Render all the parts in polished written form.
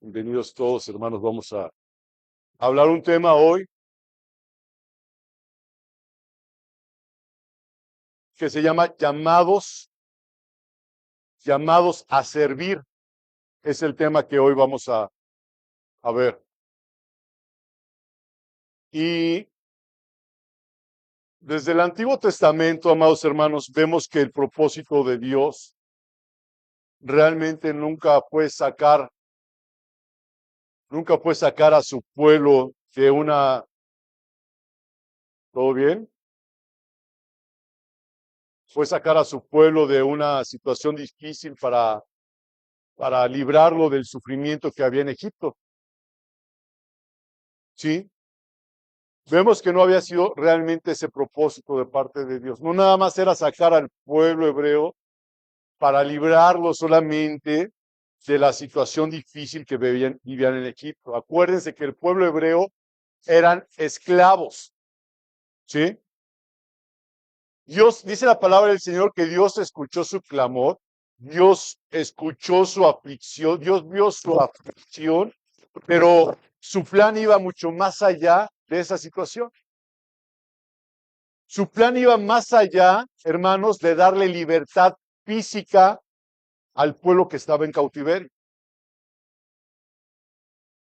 Bienvenidos todos, hermanos. Vamos a hablar un tema hoy que se llama llamados a servir. Es el tema que hoy vamos a ver. Y desde el Antiguo Testamento, amados hermanos, vemos que el propósito de Dios realmente nunca fue sacar a su pueblo de una... ¿Todo bien? Fue sacar a su pueblo de una situación difícil para librarlo del sufrimiento que había en Egipto. ¿Sí? Vemos que no había sido realmente ese propósito de parte de Dios. No nada más era sacar al pueblo hebreo para librarlo solamente de la situación difícil que vivían en Egipto. Acuérdense que el pueblo hebreo eran esclavos. ¿Sí? Dios, dice la palabra del Señor que Dios escuchó su clamor, Dios escuchó su aflicción, Dios vio su aflicción, pero su plan iba mucho más allá de esa situación. Su plan iba más allá, hermanos, de darle libertad física al pueblo que estaba en cautiverio.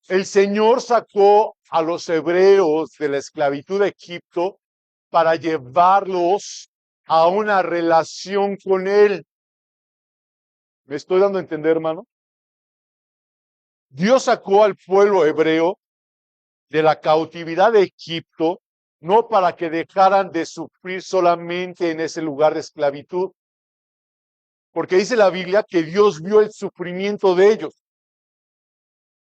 El Señor sacó a los hebreos de la esclavitud de Egipto para llevarlos a una relación con Él. ¿Me estoy dando a entender, hermano? Dios sacó al pueblo hebreo de la cautividad de Egipto, no para que dejaran de sufrir solamente en ese lugar de esclavitud, porque dice la Biblia que Dios vio el sufrimiento de ellos.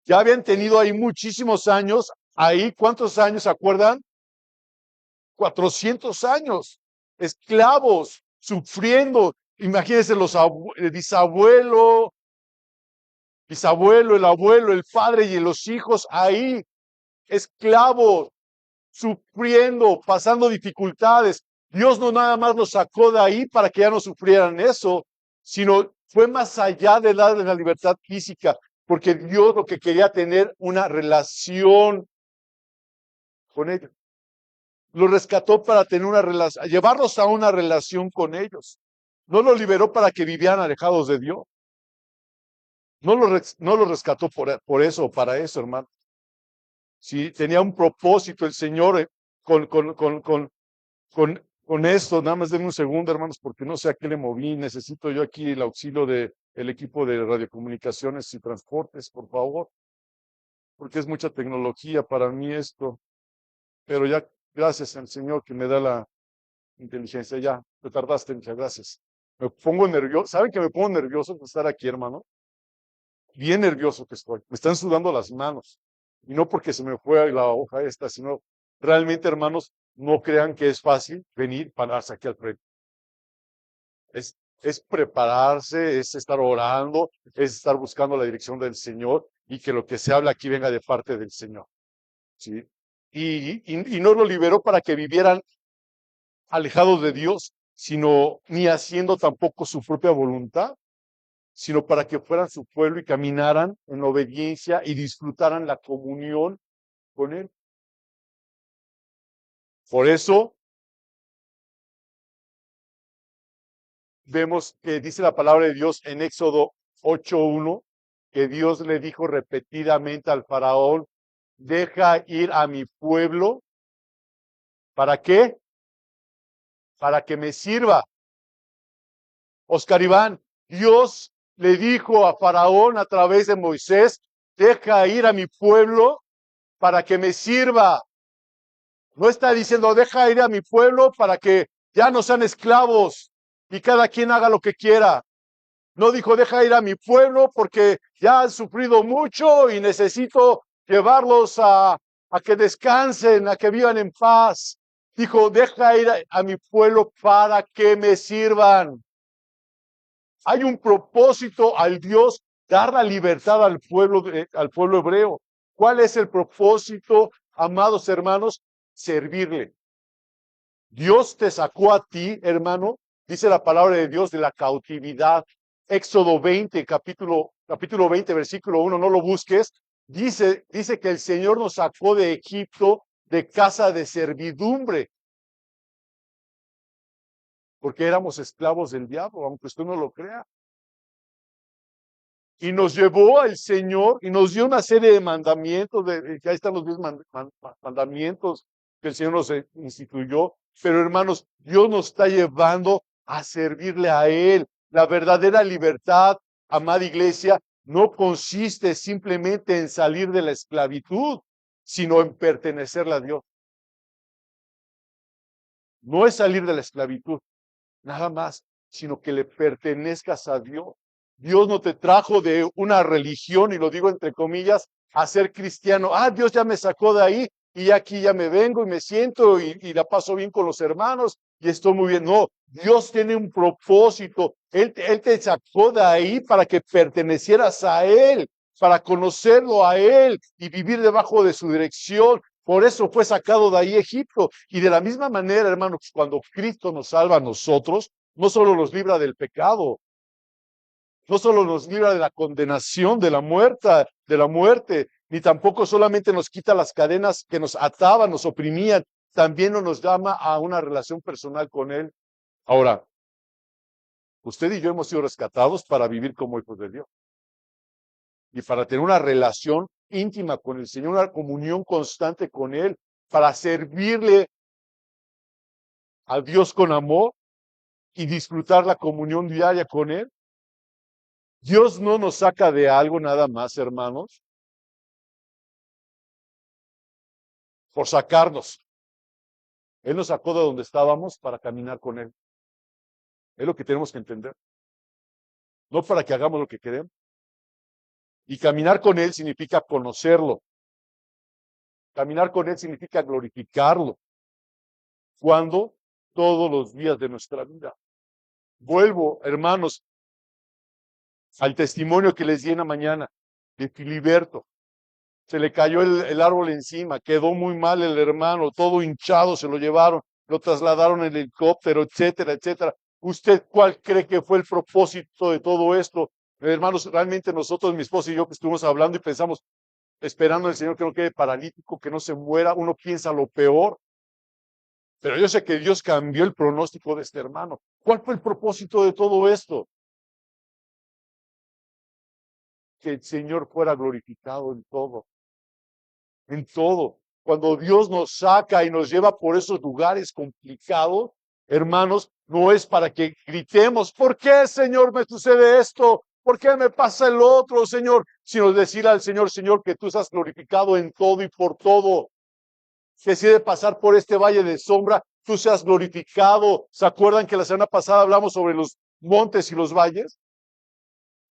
Ya habían tenido ahí muchísimos años, ahí, ¿cuántos años se acuerdan? 400 años, esclavos, sufriendo. Imagínense los bisabuelo, el abuelo, el padre y los hijos ahí, esclavos, sufriendo, pasando dificultades. Dios no nada más los sacó de ahí para que ya no sufrieran eso, sino fue más allá de darles la libertad física, porque Dios lo que quería tener una relación con ellos. Los rescató para tener una relación, llevarlos a una relación con ellos. No los liberó para que vivieran alejados de Dios. No los rescató por eso, para eso, hermano. Sí, tenía un propósito el Señor con esto. Nada más denme un segundo, hermanos, porque no sé a qué le moví. Necesito yo aquí el auxilio del equipo de radiocomunicaciones y transportes, por favor, porque es mucha tecnología para mí esto. Pero ya, gracias al Señor que me da la inteligencia. Ya, te tardaste, muchas gracias. Me pongo nervioso. ¿Saben que me pongo nervioso de estar aquí, hermano? Bien nervioso que estoy. Me están sudando las manos. Y no porque se me fue la hoja esta, sino realmente, hermanos, no crean que es fácil venir, pararse aquí al frente. Es prepararse, es estar orando, es estar buscando la dirección del Señor y que lo que se habla aquí venga de parte del Señor. ¿Sí? Y no lo liberó para que vivieran alejados de Dios, sino ni haciendo tampoco su propia voluntad, sino para que fueran su pueblo y caminaran en obediencia y disfrutaran la comunión con Él. Por eso vemos que dice la palabra de Dios en Éxodo 8:1, que Dios le dijo repetidamente al faraón, deja ir a mi pueblo, ¿para qué? Para que me sirva. Oscar Iván, Dios le dijo a faraón a través de Moisés, deja ir a mi pueblo para que me sirva. No está diciendo, deja ir a mi pueblo para que ya no sean esclavos y cada quien haga lo que quiera. No dijo, deja ir a mi pueblo porque ya han sufrido mucho y necesito llevarlos a que descansen, a que vivan en paz. Dijo, deja ir a mi pueblo para que me sirvan. Hay un propósito al Dios dar la libertad al pueblo hebreo. ¿Cuál es el propósito, amados hermanos? Servirle. Dios te sacó a ti, hermano, dice la palabra de Dios, de la cautividad. Éxodo 20, capítulo 20, versículo 1, no lo busques. Dice que el Señor nos sacó de Egipto de casa de servidumbre, porque éramos esclavos del diablo, aunque usted no lo crea. Y nos llevó al Señor y nos dio una serie de mandamientos, que ahí están los 10 mandamientos que el Señor nos instituyó. Pero hermanos, Dios nos está llevando a servirle a Él. La verdadera libertad, amada iglesia, no consiste simplemente en salir de la esclavitud, sino en pertenecerle a Dios. No es salir de la esclavitud, nada más, sino que le pertenezcas a Dios. Dios no te trajo de una religión, y lo digo entre comillas, a ser cristiano. Ah, Dios ya me sacó de ahí y aquí ya me vengo y me siento y la paso bien con los hermanos y estoy muy bien. No, Dios tiene un propósito. Él te sacó de ahí para que pertenecieras a Él, para conocerlo a Él y vivir debajo de su dirección. Por eso fue sacado de ahí Egipto. Y de la misma manera, hermanos, cuando Cristo nos salva a nosotros, no solo nos libra del pecado, no solo nos libra de la condenación, de la muerte, ni tampoco solamente nos quita las cadenas que nos ataban, nos oprimían, también nos llama a una relación personal con Él. Ahora, usted y yo hemos sido rescatados para vivir como hijos de Dios y para tener una relación íntima con el Señor, una comunión constante con Él, para servirle a Dios con amor y disfrutar la comunión diaria con Él. Dios no nos saca de algo nada más, hermanos, por sacarnos. Él nos sacó de donde estábamos para caminar con Él. Es lo que tenemos que entender. No para que hagamos lo que queremos. Y caminar con Él significa conocerlo. Caminar con Él significa glorificarlo. ¿Cuándo? Todos los días de nuestra vida. Vuelvo, hermanos, al testimonio que les di en la mañana de Filiberto. Se le cayó el árbol encima, quedó muy mal el hermano, todo hinchado, se lo llevaron, lo trasladaron en helicóptero, etcétera, etcétera. ¿Usted cuál cree que fue el propósito de todo esto? Hermanos, realmente nosotros, mi esposa y yo, que estuvimos hablando y pensamos, esperando al Señor que no quede paralítico, que no se muera, uno piensa lo peor. Pero yo sé que Dios cambió el pronóstico de este hermano. ¿Cuál fue el propósito de todo esto? Que el Señor fuera glorificado en todo. En todo. Cuando Dios nos saca y nos lleva por esos lugares complicados, hermanos, no es para que gritemos, ¿por qué, Señor, me sucede esto? ¿Por qué me pasa el otro, Señor? Sino decir al Señor, Señor, que tú seas glorificado en todo y por todo. Que si de pasar por este valle de sombra, tú seas glorificado. ¿Se acuerdan que la semana pasada hablamos sobre los montes y los valles?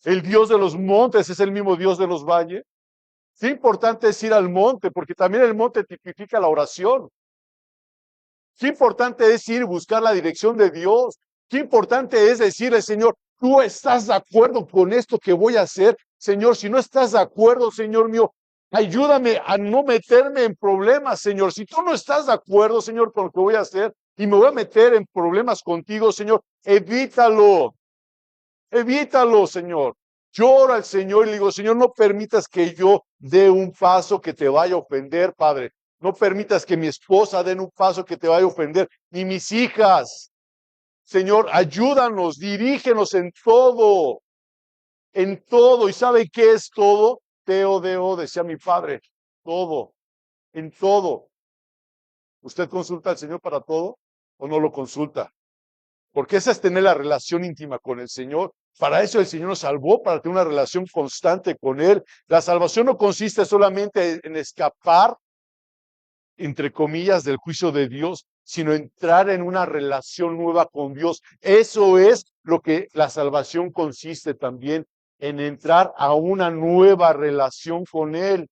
El Dios de los montes es el mismo Dios de los valles. Qué importante es ir al monte, porque también el monte tipifica la oración. Qué importante es ir y buscar la dirección de Dios. Qué importante es decirle, Señor, tú estás de acuerdo con esto que voy a hacer. Señor, si no estás de acuerdo, Señor mío, ayúdame a no meterme en problemas, Señor. Si tú no estás de acuerdo, Señor, con lo que voy a hacer y me voy a meter en problemas contigo, Señor, evítalo. Evítalo, Señor. Llora al Señor y le digo, Señor, no permitas que yo dé un paso que te vaya a ofender, Padre. No permitas que mi esposa dé un paso que te vaya a ofender, ni mis hijas. Señor, ayúdanos, dirígenos en todo, en todo. ¿Y sabe qué es todo? Teo, deo, decía mi padre, todo, en todo. ¿Usted consulta al Señor para todo o no lo consulta? Porque esa es tener la relación íntima con el Señor. Para eso el Señor nos salvó, para tener una relación constante con Él. La salvación no consiste solamente en escapar, entre comillas, del juicio de Dios, sino entrar en una relación nueva con Dios. Eso es lo que la salvación consiste también, en entrar a una nueva relación con Él.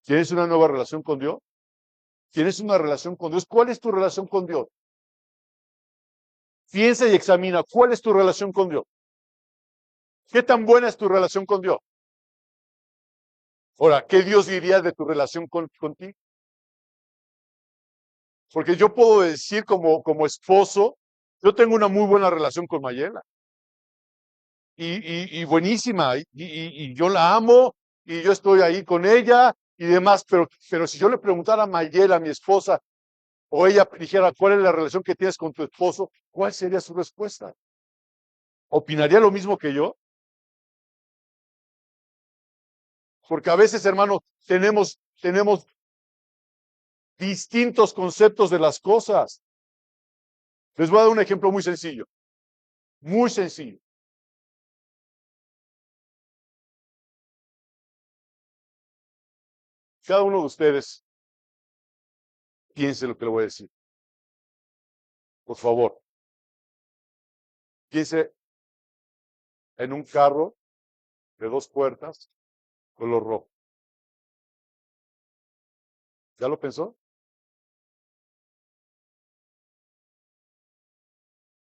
¿Tienes una nueva relación con Dios? ¿Tienes una relación con Dios? ¿Cuál es tu relación con Dios? Piensa y examina, ¿cuál es tu relación con Dios? ¿Qué tan buena es tu relación con Dios? Ahora, ¿qué Dios diría de tu relación contigo? Porque yo puedo decir como esposo, yo tengo una muy buena relación con Mayela. y buenísima, y yo la amo, y yo estoy ahí con ella y demás, pero si yo le preguntara a Mayela, a mi esposa, o ella dijera, ¿cuál es la relación que tienes con tu esposo? ¿Cuál sería su respuesta? ¿Opinaría lo mismo que yo? Porque a veces, hermanos, tenemos distintos conceptos de las cosas. Les voy a dar un ejemplo muy sencillo. Muy sencillo. Cada uno de ustedes piense lo que le voy a decir. Por favor, piense en un carro de 2 puertas, color rojo. ¿Ya lo pensó?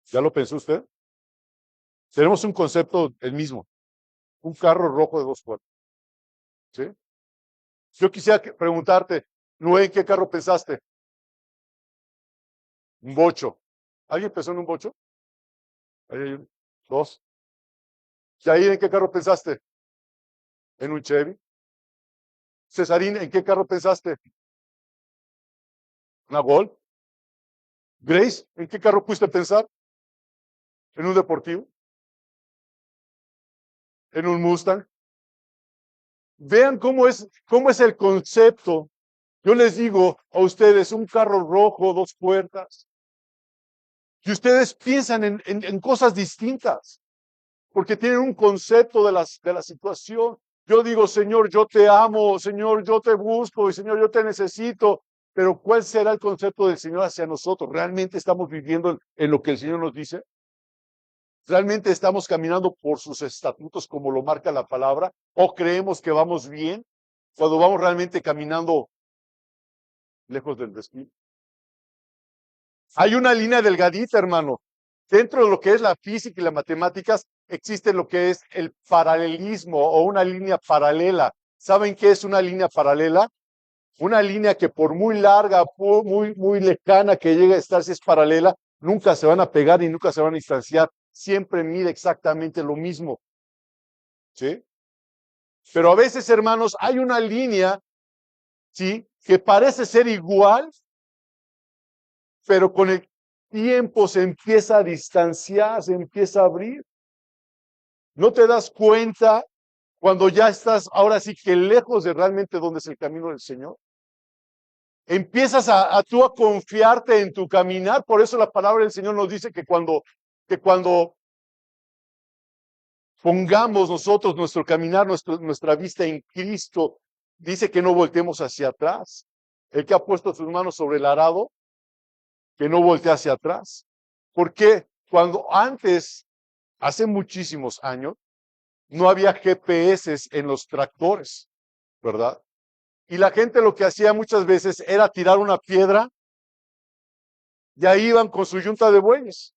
¿Ya lo pensó usted? Tenemos un concepto el mismo. Un carro rojo de 2 puertas. ¿Sí? Yo quisiera preguntarte, Noé, ¿en qué carro pensaste? Un bocho. ¿Alguien pensó en un bocho? Ahí hay uno, 2. Yair, ¿en qué carro pensaste? En un Chevy. Cesarín, ¿en qué carro pensaste? Una Golf. Grace, ¿en qué carro pudiste pensar? ¿En un deportivo? ¿En un Mustang? Vean cómo es el concepto. Yo les digo a ustedes, un carro rojo, 2 puertas. Y ustedes piensan en cosas distintas, porque tienen un concepto de la situación. Yo digo, Señor, yo te amo, Señor, yo te busco, y Señor, yo te necesito. Pero ¿cuál será el concepto del Señor hacia nosotros? ¿Realmente estamos viviendo en lo que el Señor nos dice? ¿Realmente estamos caminando por sus estatutos como lo marca la palabra? ¿O creemos que vamos bien cuando vamos realmente caminando lejos del destino? Hay una línea delgadita, hermano. Dentro de lo que es la física y las matemáticas, existe lo que es el paralelismo o una línea paralela. ¿Saben qué es una línea paralela? Una línea que por muy larga, muy lejana que llegue a estar, si es paralela, nunca se van a pegar y nunca se van a distanciar. Siempre mide exactamente lo mismo. ¿Sí? Pero a veces, hermanos, hay una línea, ¿sí? Que parece ser igual, pero con el tiempo se empieza a distanciar, se empieza a abrir. ¿No te das cuenta cuando ya estás ahora sí que lejos de realmente donde es el camino del Señor? Empiezas a tú a confiarte en tu caminar. Por eso la palabra del Señor nos dice que cuando pongamos nosotros nuestro caminar, nuestra vista en Cristo, dice que no voltemos hacia atrás. El que ha puesto sus manos sobre el arado, que no voltee hacia atrás. Porque cuando antes, hace muchísimos años, no había GPS en los tractores, ¿verdad? Y la gente lo que hacía muchas veces era tirar una piedra y ahí iban con su yunta de bueyes.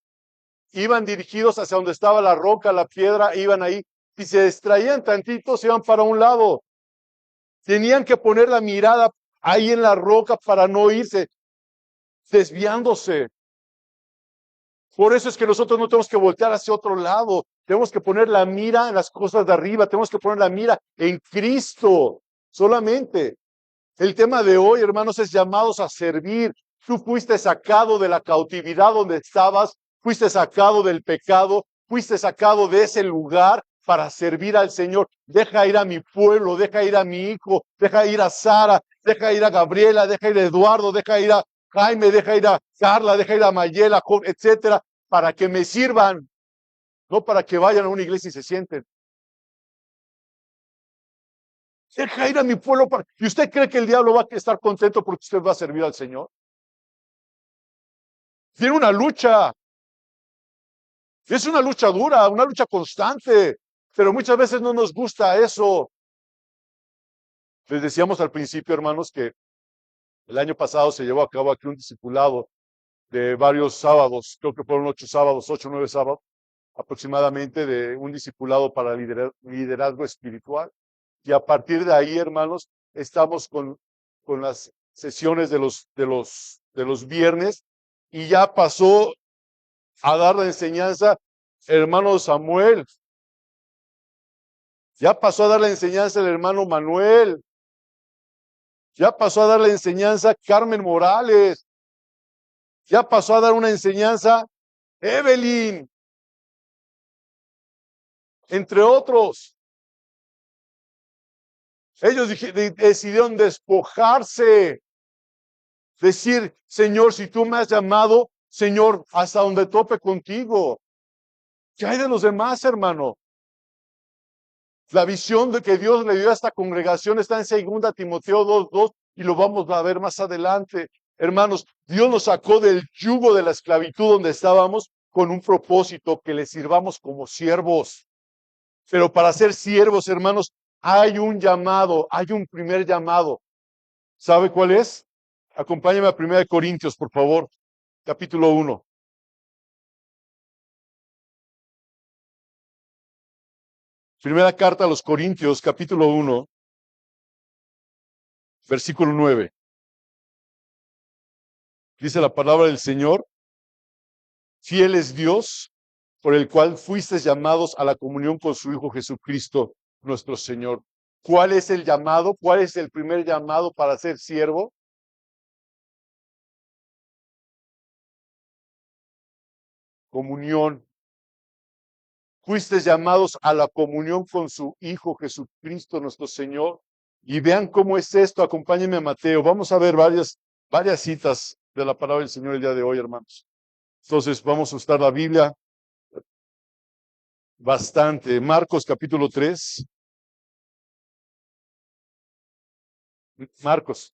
Iban dirigidos hacia donde estaba la roca, la piedra, iban ahí. Y se distraían tantito, se iban para un lado. Tenían que poner la mirada ahí en la roca para no irse desviándose. Por eso es que nosotros no tenemos que voltear hacia otro lado. Tenemos que poner la mira en las cosas de arriba. Tenemos que poner la mira en Cristo solamente. El tema de hoy, hermanos, es llamados a servir. Tú fuiste sacado de la cautividad donde estabas, fuiste sacado del pecado, fuiste sacado de ese lugar para servir al Señor. Deja ir a mi pueblo, deja ir a mi hijo, deja ir a Sara, deja ir a Gabriela, deja ir a Eduardo, deja ir a Jaime, deja ir a Carla, deja ir a Mayela, etcétera, para que me sirvan, no para que vayan a una iglesia y se sienten. Deja ir a mi pueblo. ¿Y usted cree que el diablo va a estar contento porque usted va a servir al Señor? Tiene una lucha. Es una lucha dura, una lucha constante, pero muchas veces no nos gusta eso. Les decíamos al principio, hermanos, que el año pasado se llevó a cabo aquí un discipulado de varios sábados, creo que fueron 8 sábados, 8 o 9 sábados aproximadamente, de un discipulado para liderazgo espiritual. Y a partir de ahí, hermanos, estamos con las sesiones de los viernes y ya pasó a dar la enseñanza hermano Samuel. Ya pasó a dar la enseñanza el hermano Manuel. Ya pasó a dar la enseñanza Carmen Morales. Ya pasó a dar una enseñanza Evelyn, entre otros. Ellos decidieron despojarse, decir, Señor, si tú me has llamado, Señor, hasta donde tope contigo. ¿Qué hay de los demás, hermano? La visión de que Dios le dio a esta congregación está en 2 Timoteo 2:2 y lo vamos a ver más adelante. Hermanos, Dios nos sacó del yugo de la esclavitud donde estábamos con un propósito, que le sirvamos como siervos. Pero para ser siervos, hermanos, hay un llamado, hay un primer llamado. ¿Sabe cuál es? Acompáñame a 1 Corintios, por favor, capítulo 1. Primera carta a los Corintios, capítulo 1, versículo 9. Dice la palabra del Señor: fiel es Dios, por el cual fuisteis llamados a la comunión con su Hijo Jesucristo, nuestro Señor. ¿Cuál es el llamado? ¿Cuál es el primer llamado para ser siervo? Comunión. Fuisteis llamados a la comunión con su Hijo Jesucristo, nuestro Señor. Y vean cómo es esto. Acompáñenme a Mateo. Vamos a ver varias citas de la palabra del Señor el día de hoy, hermanos. Entonces vamos a usar la Biblia bastante. Marcos capítulo 3. Marcos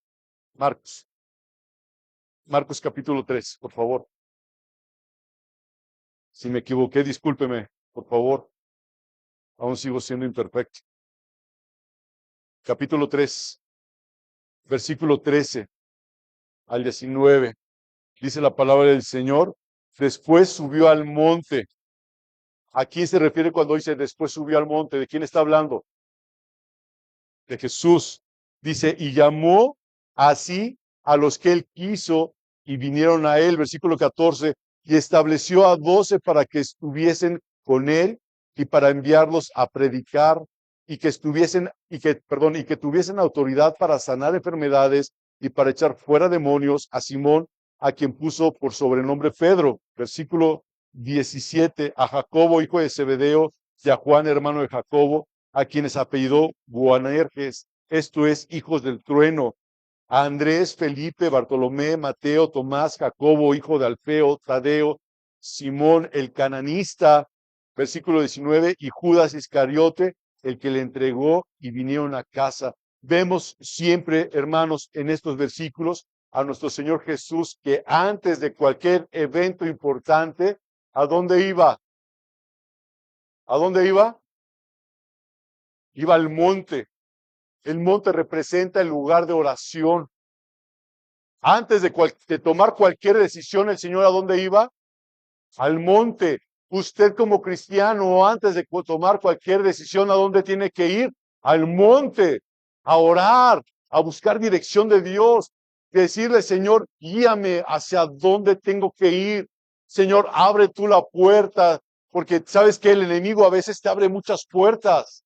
capítulo 3, por favor. Si me equivoqué, discúlpeme, por favor. Aún sigo siendo imperfecto. Capítulo 3, versículo 13 al 19. Dice la palabra del Señor: después subió al monte. ¿A quién se refiere cuando dice después subió al monte? ¿De quién está hablando? De Jesús. Dice, y llamó así a los que él quiso y vinieron a él. Versículo 14. Y estableció a 12 para que estuviesen con él y para enviarlos a predicar y que tuviesen autoridad para sanar enfermedades y para echar fuera demonios, a Simón, a quien puso por sobrenombre Pedro. Versículo 17. A Jacobo, hijo de Zebedeo, y a Juan, hermano de Jacobo, a quienes apellidó Boanerges, esto es, hijos del trueno, a Andrés, Felipe, Bartolomé, Mateo, Tomás, Jacobo, hijo de Alfeo, Tadeo, Simón el cananista, versículo 19, y Judas Iscariote, el que le entregó, y vinieron a casa. Vemos siempre, hermanos, en estos versículos a nuestro Señor Jesús, que antes de cualquier evento importante, ¿a dónde iba? ¿A dónde iba? Iba al monte. El monte representa el lugar de oración. Antes de tomar cualquier decisión, el Señor, ¿a dónde iba? Al monte. Usted como cristiano, antes de tomar cualquier decisión, ¿a dónde tiene que ir? Al monte, a orar, a buscar dirección de Dios, decirle, Señor, guíame hacia dónde tengo que ir. Señor, abre tú la puerta, porque sabes que el enemigo a veces te abre muchas puertas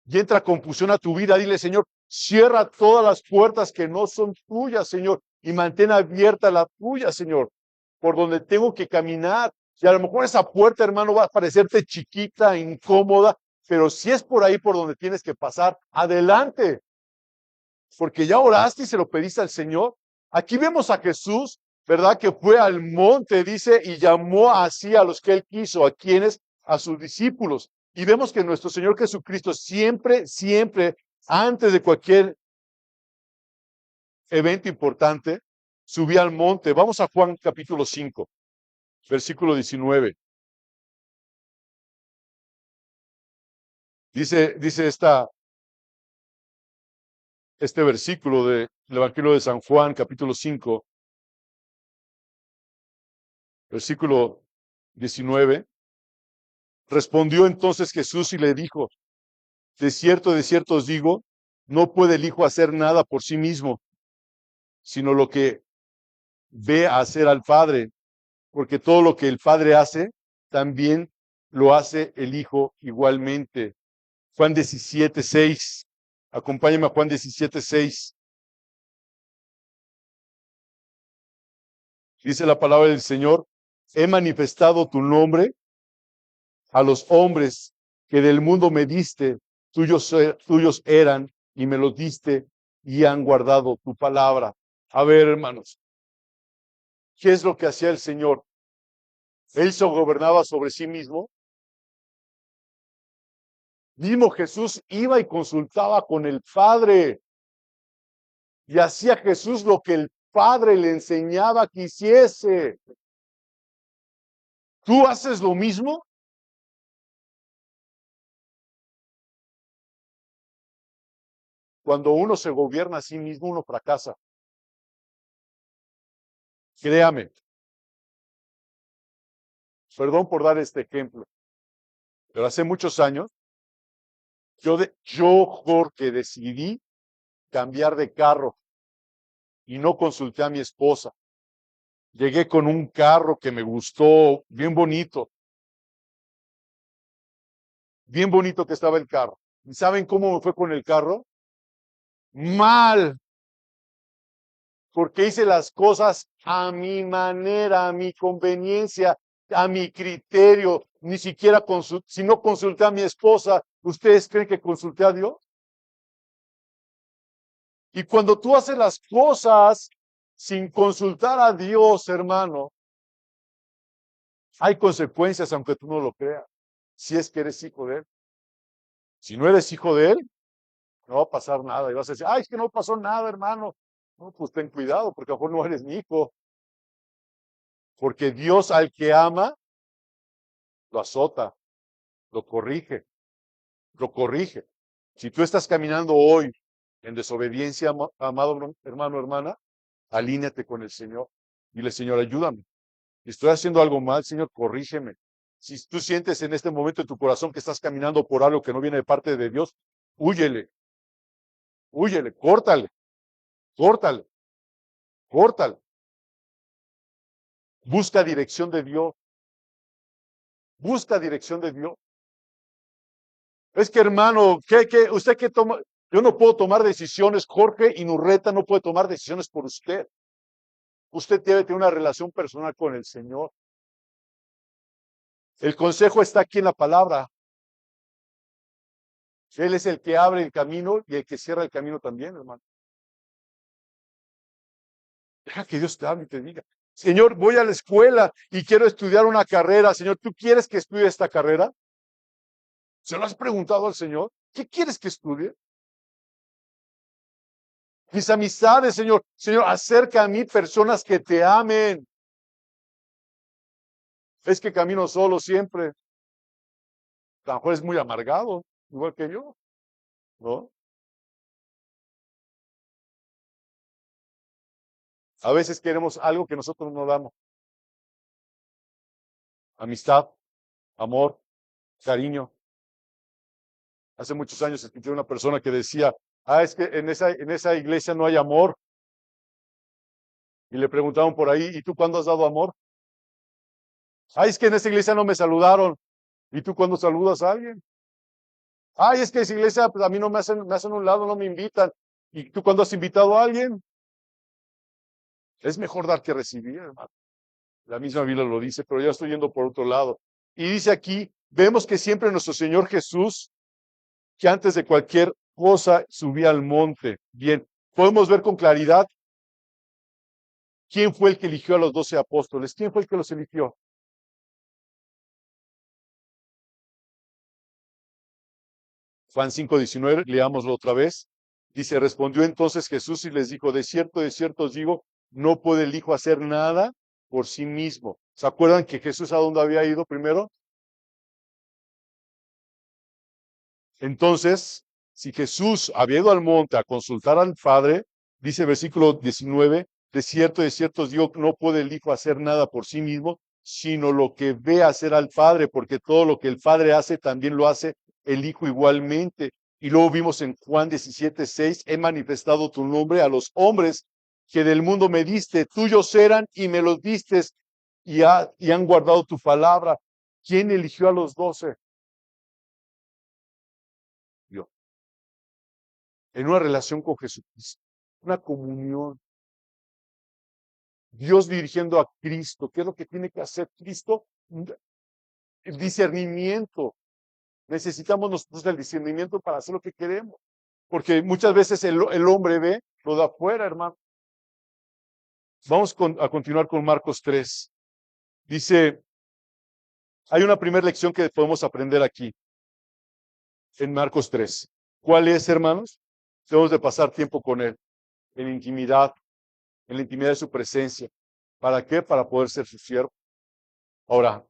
y entra confusión a tu vida. Dile, Señor, cierra todas las puertas que no son tuyas, Señor, y mantén abierta la tuya, Señor, por donde tengo que caminar. Y a lo mejor esa puerta, hermano, va a parecerte chiquita, incómoda, pero si es por ahí por donde tienes que pasar, adelante, porque ya oraste y se lo pediste al Señor. Aquí vemos a Jesús, ¿verdad? Que fue al monte, dice, y llamó así a los que él quiso. ¿A quienes? A sus discípulos. Y vemos que nuestro Señor Jesucristo siempre, antes de cualquier evento importante, subía al monte. Vamos a Juan capítulo 5, versículo 19. Dice este versículo del Evangelio de San Juan, capítulo 5, versículo 19. Respondió entonces Jesús y le dijo, de cierto os digo, no puede el Hijo hacer nada por sí mismo, sino lo que ve hacer al Padre, porque todo lo que el Padre hace, también lo hace el Hijo igualmente. Juan 17:6. Acompáñame a Juan 17:6. Dice la palabra del Señor: he manifestado tu nombre a los hombres que del mundo me diste, tuyos eran y me los diste y han guardado tu palabra. A ver, hermanos, ¿qué es lo que hacía el Señor? Él se gobernaba sobre sí mismo. Mismo Jesús iba y consultaba con el Padre y hacía Jesús lo que el Padre le enseñaba que hiciese. ¿Tú haces lo mismo? Cuando uno se gobierna a sí mismo, uno fracasa. Créame. Perdón por dar este ejemplo, pero hace muchos años, Jorge, decidí cambiar de carro y no consulté a mi esposa. Llegué con un carro que me gustó, bien bonito que estaba el carro. ¿Y saben cómo me fue con el carro? Mal, porque hice las cosas a mi manera, a mi conveniencia, a mi criterio. Ni siquiera si no consulté a mi esposa, ¿ustedes creen que consulté a Dios? Y cuando tú haces las cosas sin consultar a Dios, hermano, hay consecuencias aunque tú no lo creas. Si es que eres hijo de Él. Si no eres hijo de Él, no va a pasar nada. Y vas a decir, ay, es que no pasó nada, hermano. No, pues ten cuidado, porque a lo mejor no eres mi hijo. Porque Dios al que ama, lo azota, lo corrige, lo corrige. Si tú estás caminando hoy en desobediencia, amado hermano, hermana, alíñate con el Señor. Dile, Señor, ayúdame. Si estoy haciendo algo mal, Señor, corrígeme. Si tú sientes en este momento en tu corazón que estás caminando por algo que no viene de parte de Dios, húyele, húyele, córtale, córtale, córtale. Busca dirección de Dios. Busca dirección de Dios. Es que, hermano, usted que toma, yo no puedo tomar decisiones, Jorge Inurreta no puede tomar decisiones por usted. Usted debe tener una relación personal con el Señor. El consejo está aquí en la palabra. Él es el que abre el camino y el que cierra el camino también, hermano. Deja que Dios te hable y te diga, Señor, voy a la escuela y quiero estudiar una carrera. Señor, ¿tú quieres que estudie esta carrera? ¿Se lo has preguntado al Señor? ¿Qué quieres que estudie? Mis amistades, Señor. Señor, acerca a mí personas que te amen. Es que camino solo siempre. A lo mejor es muy amargado, igual que yo, ¿no? A veces queremos algo que nosotros no damos. Amistad, amor, cariño. Hace muchos años escuché a una persona que decía, es que en esa iglesia no hay amor. Y le preguntaron por ahí, ¿y tú cuándo has dado amor? Es que en esa iglesia no me saludaron. ¿Y tú cuándo saludas a alguien? Es que esa iglesia, pues a mí no me hacen un lado, no me invitan. ¿Y tú cuándo has invitado a alguien? Es mejor dar que recibir, hermano. La misma Biblia lo dice, pero ya estoy yendo por otro lado. Y dice aquí, vemos que siempre nuestro Señor Jesús, que antes de cualquier cosa subía al monte. Bien, podemos ver con claridad quién fue el que eligió a los 12 apóstoles. ¿Quién fue el que los eligió? Juan 5:19, leámoslo otra vez. Dice, respondió entonces Jesús y les dijo, de cierto os digo, no puede el Hijo hacer nada por sí mismo. ¿Se acuerdan que Jesús a dónde había ido primero? Entonces, si Jesús había ido al monte a consultar al Padre, dice versículo 19, de cierto os digo, no puede el Hijo hacer nada por sí mismo, sino lo que ve hacer al Padre, porque todo lo que el Padre hace, también lo hace el Hijo igualmente. Y luego vimos en Juan 17:6, he manifestado tu nombre a los hombres que del mundo me diste, tuyos eran y me los diste y han guardado tu palabra. ¿Quién eligió a los 12? en una relación con Jesucristo, una comunión. Dios dirigiendo a Cristo. ¿Qué es lo que tiene que hacer Cristo? El discernimiento. Necesitamos nosotros el discernimiento para hacer lo que queremos. Porque muchas veces el hombre ve lo de afuera, hermano. Vamos a continuar con Marcos 3. Dice, hay una primera lección que podemos aprender aquí, en Marcos 3. ¿Cuál es, hermanos? Debemos de pasar tiempo con Él, en intimidad de su presencia. ¿Para qué? Para poder ser su siervo. Ahora,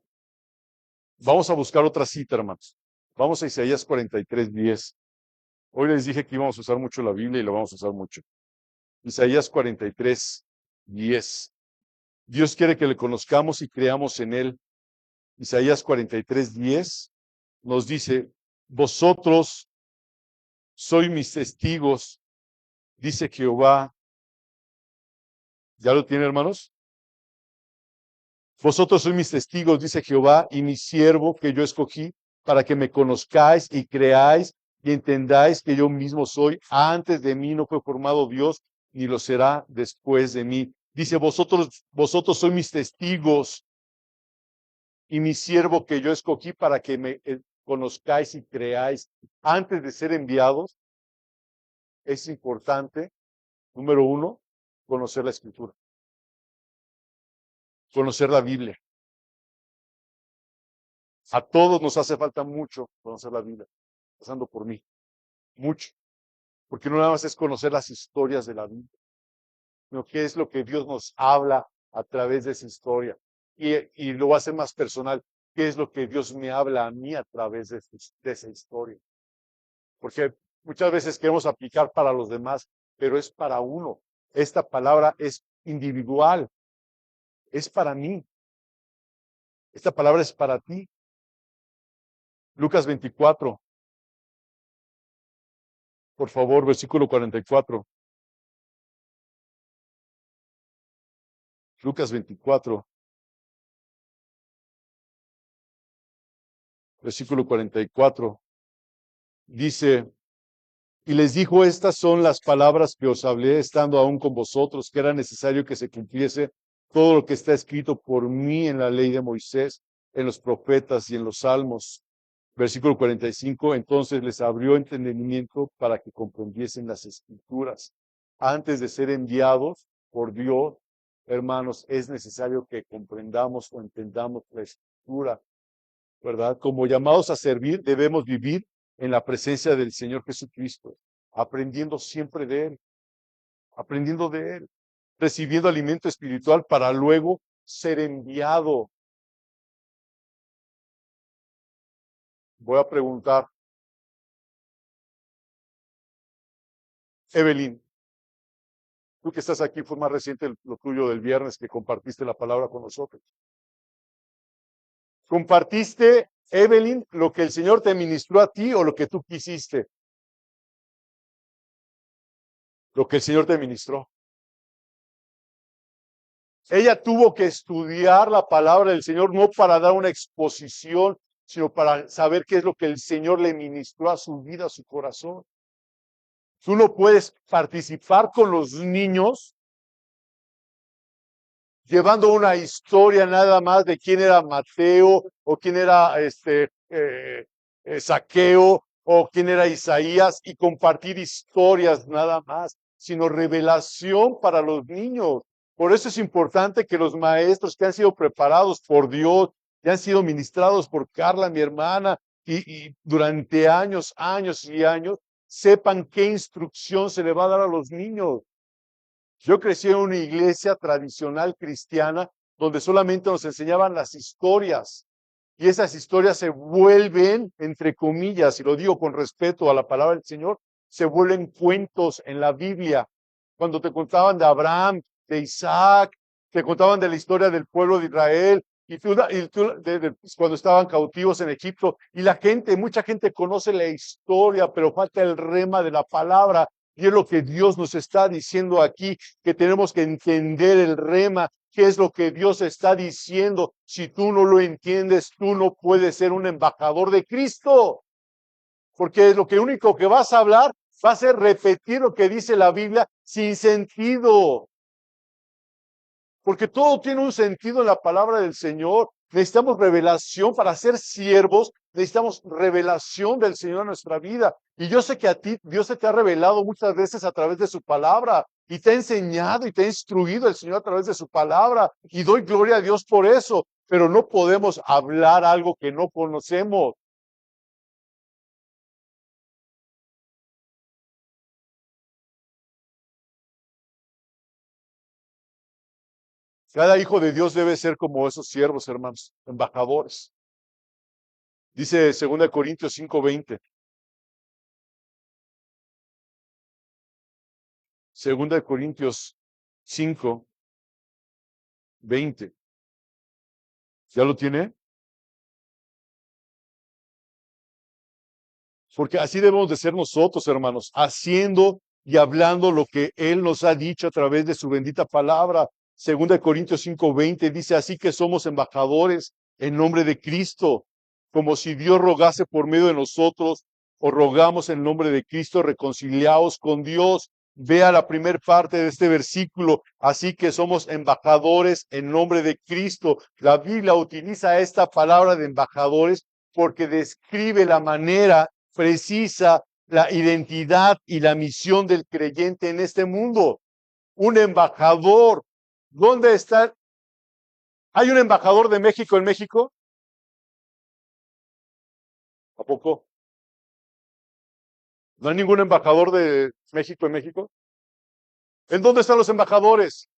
vamos a buscar otra cita, hermanos. Vamos a Isaías 43:10. Hoy les dije que íbamos a usar mucho la Biblia y la vamos a usar mucho. Isaías 43:10. Dios quiere que le conozcamos y creamos en Él. Isaías 43:10 nos dice, vosotros sois mis testigos, dice Jehová. ¿Ya lo tiene, hermanos? Vosotros sois mis testigos, dice Jehová, y mi siervo que yo escogí, para que me conozcáis y creáis y entendáis que yo mismo soy. Antes de mí no fue formado Dios, ni lo será después de mí. Dice, vosotros sois mis testigos y mi siervo que yo escogí para que me conozcáis y creáis. Antes de ser enviados, es importante, número uno, conocer la Escritura, conocer la Biblia. A todos nos hace falta mucho conocer la Biblia, pasando por mí, mucho. Porque no nada más es conocer las historias de la Biblia, sino qué es lo que Dios nos habla a través de esa historia. Y lo va a hacer más personal, qué es lo que Dios me habla a mí a través de esa historia. Porque muchas veces queremos aplicar para los demás, pero es para uno. Esta palabra es individual, es para mí. Esta palabra es para ti. Lucas 24. Por favor, versículo 44. Lucas 24. Versículo 44. Dice, y les dijo, estas son las palabras que os hablé estando aún con vosotros, que era necesario que se cumpliese todo lo que está escrito por mí en la ley de Moisés, en los profetas y en los salmos. Versículo 45, entonces les abrió entendimiento para que comprendiesen las escrituras. Antes de ser enviados por Dios, hermanos, es necesario que comprendamos o entendamos la escritura, ¿verdad? Como llamados a servir, debemos vivir en la presencia del Señor Jesucristo, aprendiendo siempre de Él, recibiendo alimento espiritual para luego ser enviado. Voy a preguntar, Evelyn, tú que estás aquí, fue más reciente lo tuyo del viernes que compartiste la palabra con nosotros. ¿Compartiste, Evelyn, lo que el Señor te ministró a ti o lo que tú quisiste? Lo que el Señor te ministró. Ella tuvo que estudiar la palabra del Señor no para dar una exposición, sino para saber qué es lo que el Señor le ministró a su vida, a su corazón. Tú no puedes participar con los niños llevando una historia nada más de quién era Mateo o quién era Zaqueo o quién era Isaías y compartir historias nada más, sino revelación para los niños. Por eso es importante que los maestros que han sido preparados por Dios, que han sido ministrados por Carla, mi hermana, y durante años y años, sepan qué instrucción se le va a dar a los niños. Yo crecí en una iglesia tradicional cristiana donde solamente nos enseñaban las historias y esas historias se vuelven, entre comillas, y lo digo con respeto a la palabra del Señor, se vuelven cuentos en la Biblia. Cuando te contaban de Abraham, de Isaac, te contaban de la historia del pueblo de Israel y cuando estaban cautivos en Egipto y mucha gente conoce la historia, pero falta el rema de la palabra. Y es lo que Dios nos está diciendo aquí, que tenemos que entender el rema, qué es lo que Dios está diciendo. Si tú no lo entiendes, tú no puedes ser un embajador de Cristo, porque es lo único que vas a hablar va a ser repetir lo que dice la Biblia sin sentido. Porque todo tiene un sentido en la palabra del Señor. Necesitamos revelación para ser siervos. Necesitamos revelación del Señor en nuestra vida. Y yo sé que a ti Dios se te ha revelado muchas veces a través de su palabra. Y te ha enseñado y te ha instruido el Señor a través de su palabra. Y doy gloria a Dios por eso. Pero no podemos hablar algo que no conocemos. Cada hijo de Dios debe ser como esos siervos, hermanos, embajadores. Dice 2 Corintios 5:20. 2 Corintios 5:20. ¿Ya lo tiene? Porque así debemos de ser nosotros, hermanos, haciendo y hablando lo que Él nos ha dicho a través de su bendita palabra. 2 Corintios 5:20 dice, así que somos embajadores en nombre de Cristo, como si Dios rogase por medio de nosotros, o rogamos en nombre de Cristo, reconciliaos con Dios. Vea la primera parte de este versículo, así que somos embajadores en nombre de Cristo. La Biblia utiliza esta palabra de embajadores porque describe la manera precisa, la identidad y la misión del creyente en este mundo. Un embajador. ¿Dónde está? ¿Hay un embajador de México en México? ¿A poco? ¿No hay ningún embajador de México en México? ¿En dónde están los embajadores?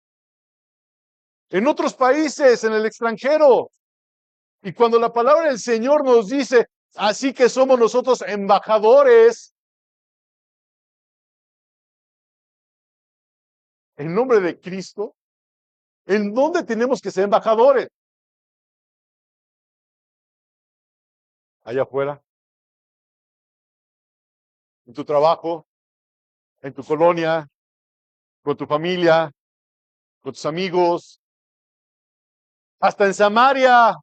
En otros países, en el extranjero. Y cuando la palabra del Señor nos dice, así que somos nosotros embajadores, en nombre de Cristo, ¿en dónde tenemos que ser embajadores? Allá afuera, en tu trabajo, en tu colonia, con tu familia, con tus amigos, hasta en Samaria.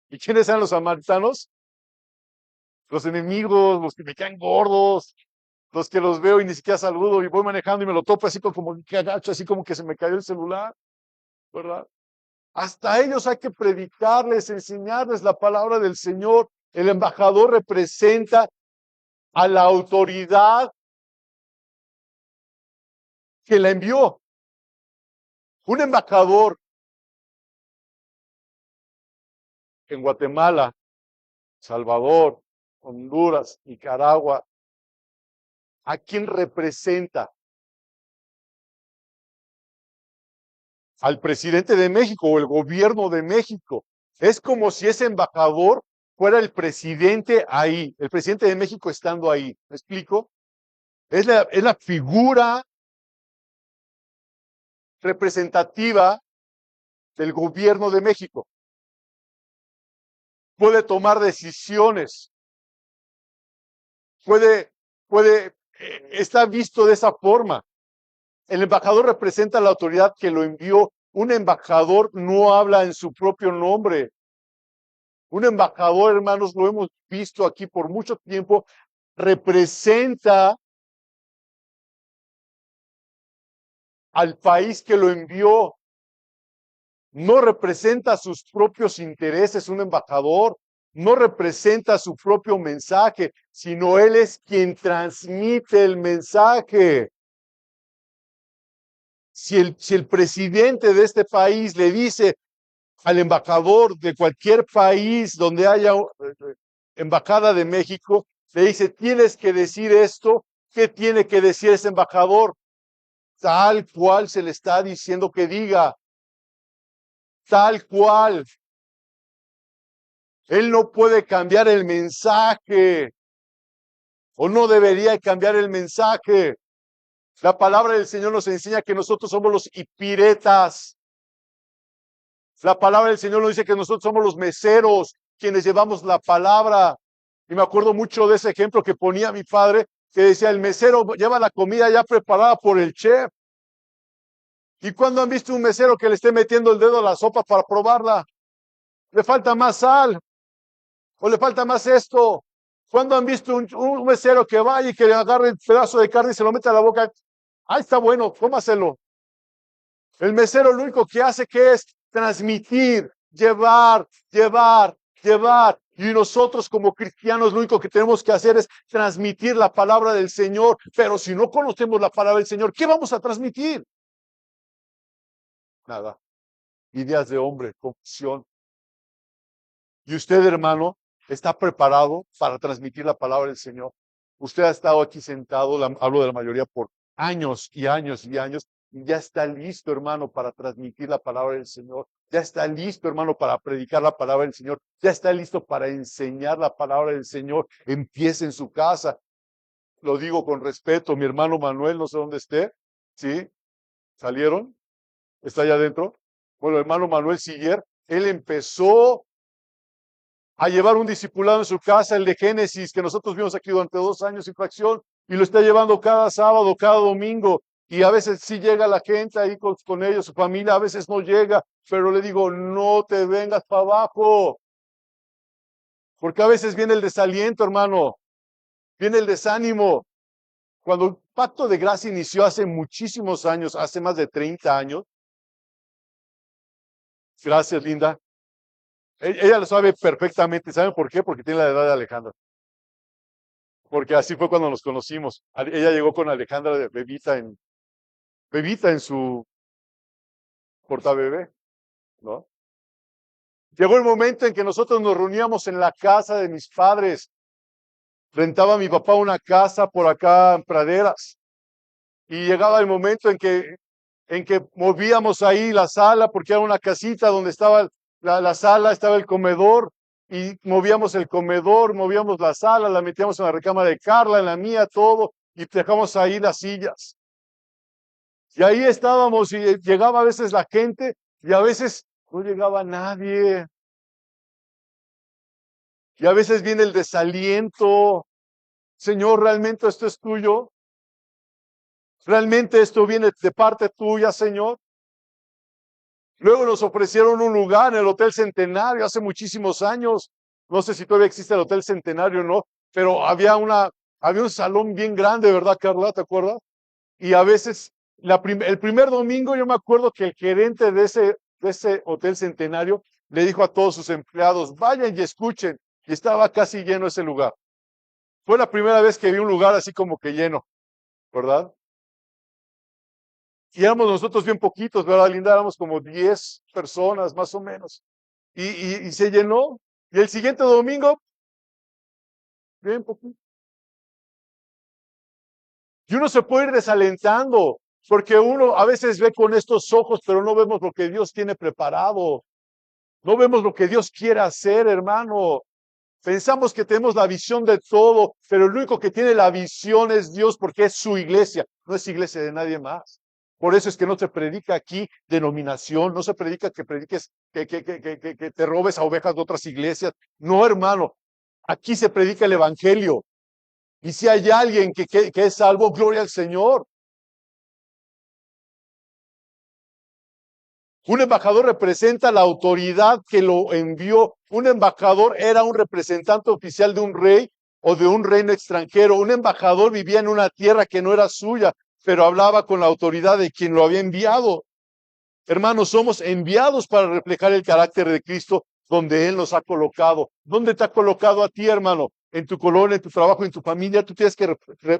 ¿Y quiénes eran los samaritanos? Los enemigos, los que me caen gordos, los que los veo y ni siquiera saludo y voy manejando y me lo topo así como que agacho, así como que se me cayó el celular, ¿verdad? Hasta ellos hay que predicarles, enseñarles la palabra del Señor. El embajador representa a la autoridad que la envió. Un embajador en Guatemala, Salvador, Honduras, Nicaragua, ¿a quién representa? Al presidente de México o el gobierno de México. Es como si ese embajador fuera el presidente ahí, el presidente de México estando ahí. ¿Me explico? Es la figura representativa del gobierno de México. Puede tomar decisiones, está visto de esa forma. El embajador representa la autoridad que lo envió. Un embajador no habla en su propio nombre. Un embajador, hermanos, lo hemos visto aquí por mucho tiempo, representa al país que lo envió. No representa sus propios intereses, un embajador. No representa su propio mensaje, sino él es quien transmite el mensaje. Si el presidente de este país le dice al embajador de cualquier país donde haya embajada de México, le dice, tienes que decir esto, ¿qué tiene que decir ese embajador? Tal cual se le está diciendo que diga, tal cual. Él no puede cambiar el mensaje, o no debería cambiar el mensaje. La palabra del Señor nos enseña que nosotros somos los hipiretas. La palabra del Señor nos dice que nosotros somos los meseros, quienes llevamos la palabra. Y me acuerdo mucho de ese ejemplo que ponía mi padre, que decía, el mesero lleva la comida ya preparada por el chef. ¿Y cuando han visto un mesero que le esté metiendo el dedo a la sopa para probarla? Le falta más sal, o le falta más esto. ¿Cuándo han visto un mesero que vaya y que le agarre el pedazo de carne y se lo mete a la boca? Ah, está bueno, cómaselo. El mesero lo único que hace que es transmitir, llevar. Y nosotros como cristianos lo único que tenemos que hacer es transmitir la palabra del Señor. Pero si no conocemos la palabra del Señor, ¿qué vamos a transmitir? Nada. Ideas de hombre, confusión. Y usted, hermano, está preparado para transmitir la palabra del Señor. Usted ha estado aquí sentado, hablo de la mayoría, por años y años y años, y ya está listo, hermano, para transmitir la palabra del Señor. Ya está listo, hermano, para predicar la palabra del Señor. Ya está listo para enseñar la palabra del Señor. Empiece en su casa. Lo digo con respeto. Mi hermano Manuel, no sé dónde esté. ¿Sí? ¿Salieron? ¿Está allá adentro? Bueno, hermano Manuel Siller, él empezó a llevar un discipulado en su casa, el de Génesis, que nosotros vimos aquí durante 2 años sin fracción, y lo está llevando cada sábado, cada domingo, y a veces sí llega la gente ahí con ellos, su familia, a veces no llega, pero le digo, no te vengas para abajo, porque a veces viene el desaliento, hermano, viene el desánimo. Cuando el Pacto de Gracia inició hace muchísimos años, hace más de 30 años, gracias, Linda, ella lo sabe perfectamente, ¿saben por qué? Porque tiene la edad de Alejandra. Porque así fue cuando nos conocimos. Ella llegó con Alejandra de bebita en su portabebé, ¿no? Llegó el momento en que nosotros nos reuníamos en la casa de mis padres. Rentaba mi papá una casa por acá en Praderas. Y llegaba el momento en que movíamos ahí la sala, porque era una casita donde estaba la sala, estaba el comedor, y movíamos el comedor, movíamos la sala, la metíamos en la recámara de Carla, en la mía, todo, y dejamos ahí las sillas. Y ahí estábamos y llegaba a veces la gente y a veces no llegaba nadie. Y a veces viene el desaliento. Señor, ¿realmente esto es tuyo? ¿Realmente esto viene de parte tuya, Señor? Luego nos ofrecieron un lugar en el Hotel Centenario hace muchísimos años. No sé si todavía existe el Hotel Centenario o no, pero había un salón bien grande, ¿verdad, Carla? ¿Te acuerdas? Y a veces, el primer domingo yo me acuerdo que el gerente de ese Hotel Centenario le dijo a todos sus empleados, vayan y escuchen. Y estaba casi lleno ese lugar. Fue la primera vez que vi un lugar así como que lleno, ¿verdad? Y éramos nosotros bien poquitos, ¿verdad, Linda? Éramos como 10 personas más o menos. Y se llenó. Y el siguiente domingo, bien poquito. Y uno se puede ir desalentando, porque uno a veces ve con estos ojos, pero no vemos lo que Dios tiene preparado. No vemos lo que Dios quiere hacer, hermano. Pensamos que tenemos la visión de todo, pero el único que tiene la visión es Dios porque es su iglesia, no es iglesia de nadie más. Por eso es que no se predica aquí denominación, no se predica que prediques, que te robes a ovejas de otras iglesias. No, hermano, aquí se predica el evangelio. Y si hay alguien que es salvo, gloria al Señor. Un embajador representa la autoridad que lo envió. Un embajador era un representante oficial de un rey o de un reino extranjero. Un embajador vivía en una tierra que no era suya, pero hablaba con la autoridad de quien lo había enviado. Hermanos, somos enviados para reflejar el carácter de Cristo donde Él nos ha colocado. ¿Dónde te ha colocado a ti, hermano? En tu colonia, en tu trabajo, en tu familia. Tú tienes que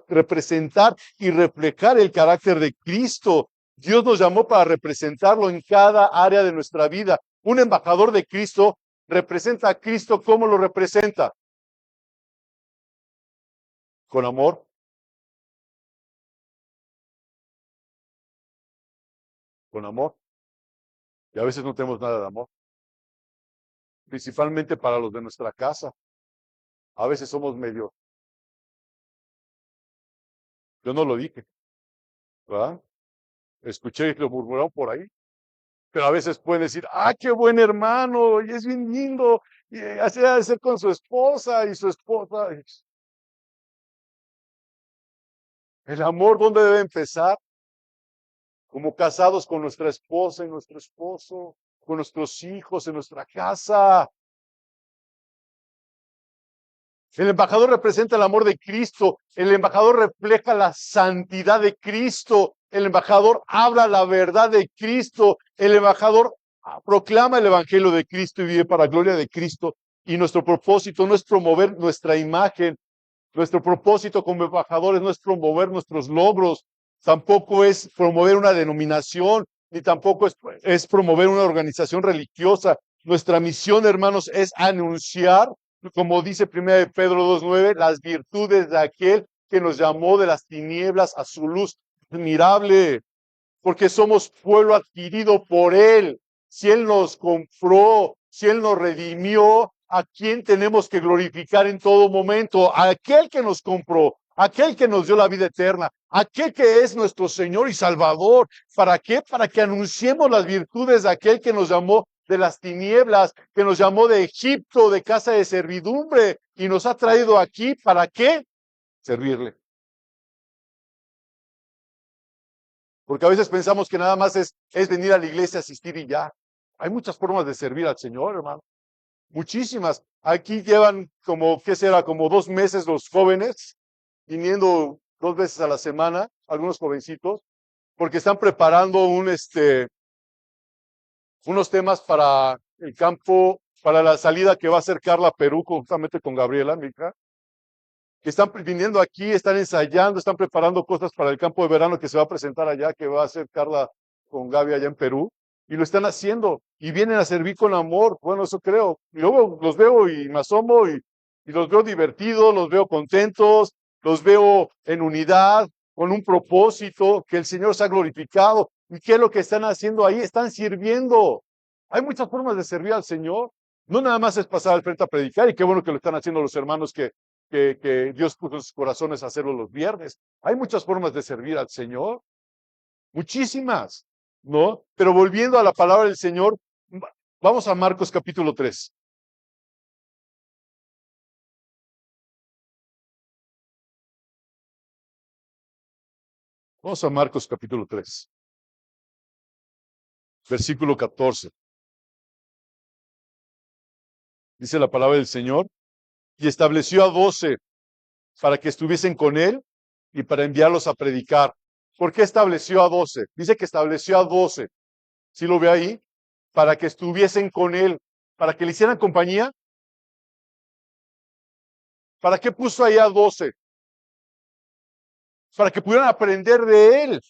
representar y reflejar el carácter de Cristo. Dios nos llamó para representarlo en cada área de nuestra vida. Un embajador de Cristo representa a Cristo. ¿Cómo lo representa? Con amor, con amor. Y a veces no tenemos nada de amor. Principalmente para los de nuestra casa. A veces somos medio. Yo no lo dije, ¿verdad? Escuché que lo murmuraron por ahí. Pero a veces pueden decir, ah, qué buen hermano, y es bien lindo, y así ha de ser con su esposa y su esposa. El amor, ¿dónde debe empezar? Como casados con nuestra esposa y nuestro esposo, con nuestros hijos en nuestra casa. El embajador representa el amor de Cristo. El embajador refleja la santidad de Cristo. El embajador habla la verdad de Cristo. El embajador proclama el evangelio de Cristo y vive para la gloria de Cristo. Y nuestro propósito no es promover nuestra imagen. Nuestro propósito como embajadores no es promover nuestros logros. Tampoco es promover una denominación, ni tampoco es promover una organización religiosa. Nuestra misión, hermanos, es anunciar, como dice 1 Pedro 2:9, las virtudes de aquel que nos llamó de las tinieblas a su luz admirable, porque somos pueblo adquirido por Él. Si Él nos compró, si Él nos redimió, ¿a quién tenemos que glorificar en todo momento? A aquel que nos compró, aquel que nos dio la vida eterna, aquel que es nuestro Señor y Salvador. ¿Para qué? Para que anunciemos las virtudes de aquel que nos llamó de las tinieblas, que nos llamó de Egipto, de casa de servidumbre, y nos ha traído aquí. ¿Para qué? Servirle. Porque a veces pensamos que nada más es venir a la iglesia, asistir y ya. Hay muchas formas de servir al Señor, hermano. Muchísimas. Aquí llevan como, ¿qué será? Como 2 meses los jóvenes, viniendo 2 veces a la semana, algunos jovencitos, porque están preparando unos temas para el campo, para la salida que va a hacer Carla a Perú, justamente con Gabriela, mi hija, que están viniendo aquí, están ensayando, están preparando cosas para el campo de verano que se va a presentar allá, que va a hacer Carla con Gaby allá en Perú, y lo están haciendo, y vienen a servir con amor. Bueno, eso creo. Y luego los veo y me asomo y los veo divertidos, los veo contentos, los veo en unidad, con un propósito, que el Señor se ha glorificado. ¿Y qué es lo que están haciendo ahí? Están sirviendo. Hay muchas formas de servir al Señor. No nada más es pasar al frente a predicar, y qué bueno que lo están haciendo los hermanos que Dios puso en sus corazones a hacerlo los viernes. Hay muchas formas de servir al Señor, muchísimas, ¿no? Pero volviendo a la palabra del Señor, vamos a Marcos capítulo 3. Vamos a Marcos capítulo 3, versículo 14. Dice la palabra del Señor, y estableció a 12 para que estuviesen con él y para enviarlos a predicar. ¿Por qué estableció a 12? Dice que estableció a 12. ¿Sí lo ve ahí? Para que estuviesen con él, para que le hicieran compañía. ¿Para qué puso ahí a 12? Para que pudieran aprender de él.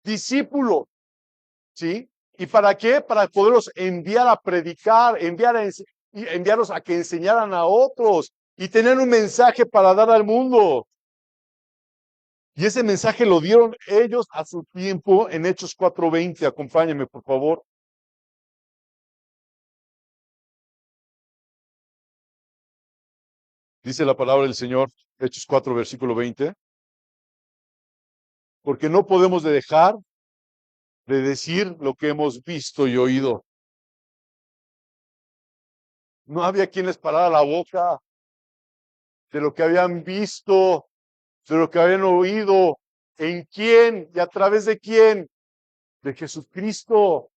Discípulo. ¿Sí? ¿Y para qué? Para poderlos enviar a predicar, enviarlos a que enseñaran a otros y tener un mensaje para dar al mundo. Y ese mensaje lo dieron ellos a su tiempo en Hechos 4:20. Acompáñenme, por favor. Dice la palabra del Señor, Hechos 4, versículo 20. Porque no podemos dejar de decir lo que hemos visto y oído. No había quien les parara la boca de lo que habían visto, de lo que habían oído. ¿En quién y a través de quién? De Jesucristo.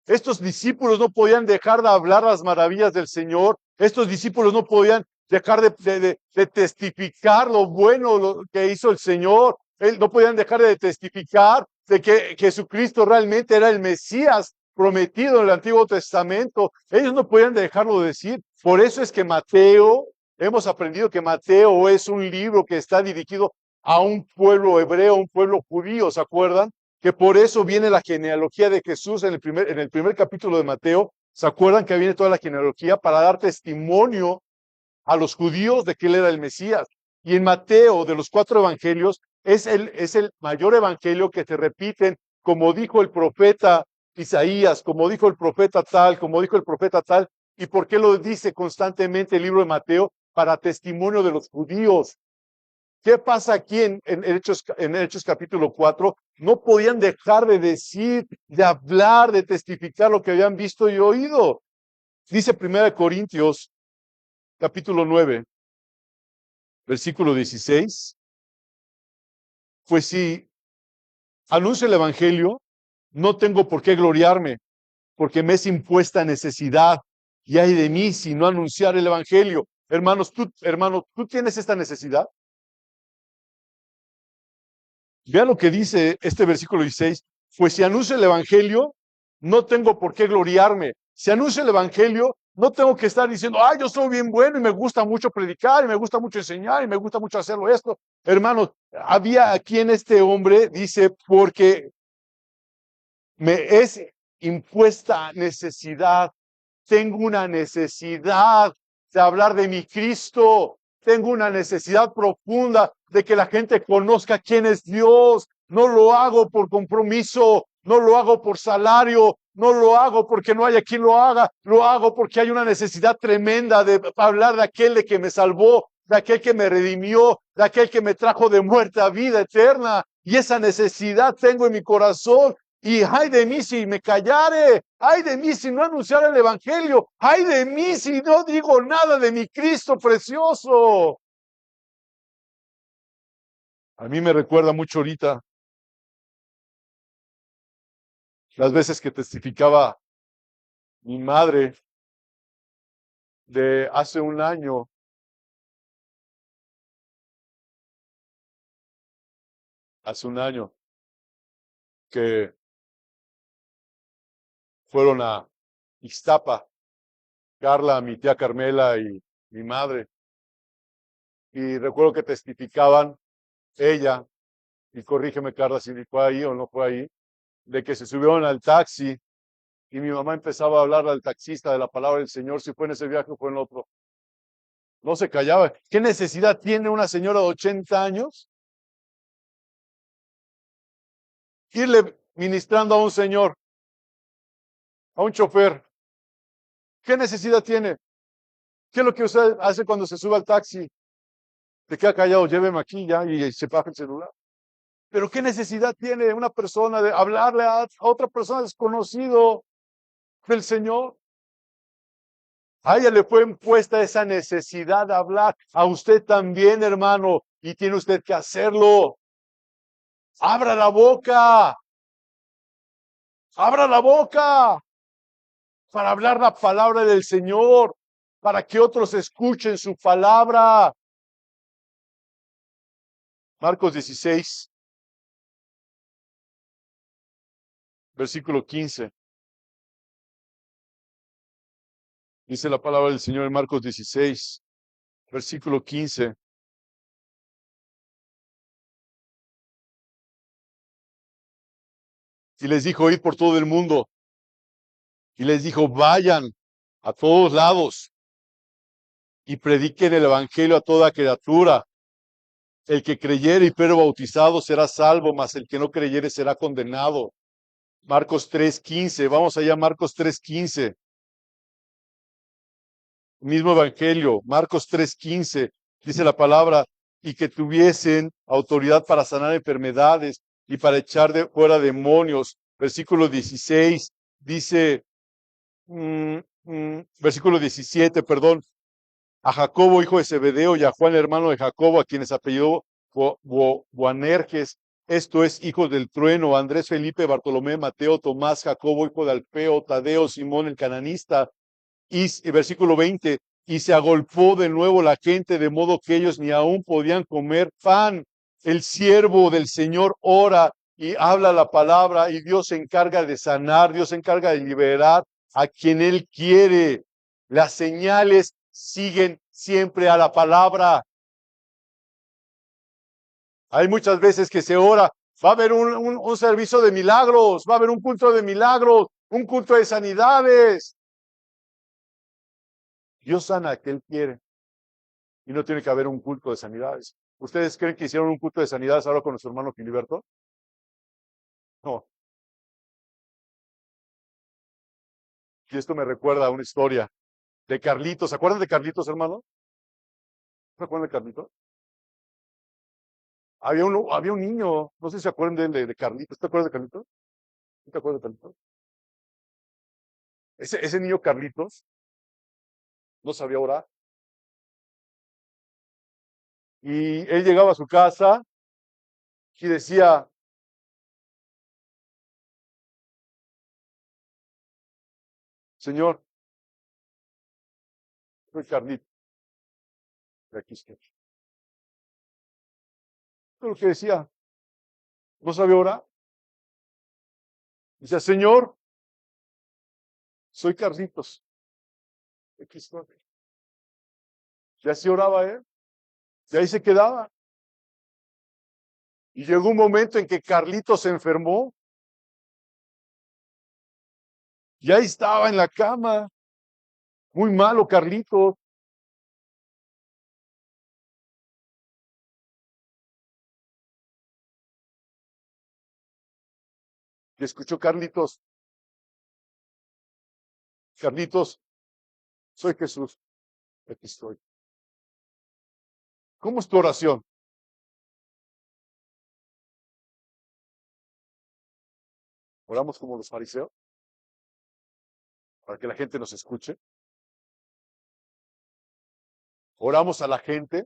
Estos discípulos no podían dejar de hablar las maravillas del Señor. Estos discípulos no podían dejar de testificar lo bueno que hizo el Señor. No podían dejar de testificar de que Jesucristo realmente era el Mesías prometido en el Antiguo Testamento. Ellos no podían dejarlo de decir. Por eso es que Mateo, hemos aprendido que Mateo es un libro que está dirigido a un pueblo hebreo, un pueblo judío, ¿se acuerdan? Que por eso viene la genealogía de Jesús en el primer capítulo de Mateo. ¿Se acuerdan que viene toda la genealogía para dar testimonio a los judíos de que él era el Mesías? Y en Mateo, de los 4 evangelios, es el mayor evangelio que se repiten, como dijo el profeta Isaías, como dijo el profeta tal, como dijo el profeta tal. ¿Y por qué lo dice constantemente el libro de Mateo? Para testimonio de los judíos. ¿Qué pasa aquí en Hechos capítulo 4? No podían dejar de decir, de hablar, de testificar lo que habían visto y oído. Dice 1 Corintios capítulo 9, versículo 16. Pues si anuncio el evangelio, no tengo por qué gloriarme, porque me es impuesta necesidad. Y ay de mí si no anunciar el evangelio. Hermano, ¿tú tienes esta necesidad? Vean lo que dice este versículo 16. Pues si anuncio el evangelio, no tengo por qué gloriarme. Si anuncio el evangelio, no tengo que estar diciendo, ay, yo soy bien bueno y me gusta mucho predicar y me gusta mucho enseñar y me gusta mucho hacerlo esto. Hermanos, había aquí en este hombre, dice, porque me es impuesta necesidad. Tengo una necesidad de hablar de mi Cristo. Tengo una necesidad profunda de que la gente conozca quién es Dios. No lo hago por compromiso, no lo hago por salario, no lo hago porque no haya quien lo haga, lo hago porque hay una necesidad tremenda de hablar de aquel de que me salvó, de aquel que me redimió, de aquel que me trajo de muerte a vida eterna. Y esa necesidad tengo en mi corazón. Y ay de mí si me callare, ay de mí si no anunciara el evangelio, ay de mí si no digo nada de mi Cristo precioso. A mí me recuerda mucho ahorita las veces que testificaba mi madre de hace un año que fueron a Ixtapa, Carla, mi tía Carmela y mi madre. Y recuerdo que testificaban ella, y corrígeme Carla si fue ahí o no fue ahí, de que se subieron al taxi y mi mamá empezaba a hablar al taxista de la palabra del Señor, si fue en ese viaje o fue en otro. No se callaba. ¿Qué necesidad tiene una señora de 80 años irle ministrando a un señor, a un chofer? ¿Qué necesidad tiene? ¿Qué es lo que usted hace cuando se sube al taxi? Te queda callado, lléveme aquí ya y se baja el celular. Pero ¿qué necesidad tiene una persona de hablarle a otra persona desconocido del Señor? A ella le fue impuesta esa necesidad de hablar. A usted también, hermano, y tiene usted que hacerlo. Abra la boca, abra la boca para hablar la palabra del Señor, para que otros escuchen su palabra. Marcos 16, versículo 15. Dice la palabra del Señor en Marcos 16, versículo 15. Y les dijo, id por todo el mundo. Y les dijo, vayan a todos lados y prediquen el evangelio a toda criatura. El que creyere y fuere bautizado será salvo, mas el que no creyere será condenado. Marcos 3:15, vamos allá, Marcos 3:15. Mismo evangelio, Marcos 3:15, dice la palabra, y que tuviesen autoridad para sanar enfermedades y para echar de fuera demonios. Versículo 16, dice, versículo 17, perdón, a Jacobo, hijo de Zebedeo, y a Juan, hermano de Jacobo, a quienes apellidó Boanerges, esto es, hijos del trueno, Andrés, Felipe, Bartolomé, Mateo, Tomás, Jacobo, hijo de Alfeo, Tadeo, Simón el cananista, y versículo 20, y se agolpó de nuevo la gente, de modo que ellos ni aún podían comer pan. El siervo del Señor ora y habla la palabra, y Dios se encarga de sanar, Dios se encarga de liberar a quien Él quiere. Las señales siguen siempre a la palabra. Hay muchas veces que se ora, va a haber un servicio de milagros, va a haber un culto de milagros, un culto de sanidades. Dios sana a que Él quiere y no tiene que haber un culto de sanidades. ¿Ustedes creen que hicieron un culto de sanidades ahora con nuestro hermano Filiberto? No. Y esto me recuerda a una historia de Carlitos. ¿Se acuerdan de Carlitos, hermano? ¿Se acuerdan de Carlitos? Había un niño, no sé si se acuerdan de Carlitos. ¿Te acuerdas de Carlitos? ¿No te acuerdas de Carlitos? Ese niño Carlitos no sabía orar. Y él llegaba a su casa y decía, Señor, soy Carlitos. Y aquí estoy. Pero lo que decía, no sabía orar. Dice, Señor, soy Carlitos. Aquí estoy. Y así oraba él. Y ahí se quedaba. Y llegó un momento en que Carlitos se enfermó. Y ahí estaba en la cama. Muy malo, Carlitos. Y escuchó Carlitos. Carlitos, soy Jesús. Aquí estoy. ¿Cómo es tu oración? Oramos como los fariseos para que la gente nos escuche. Oramos a la gente,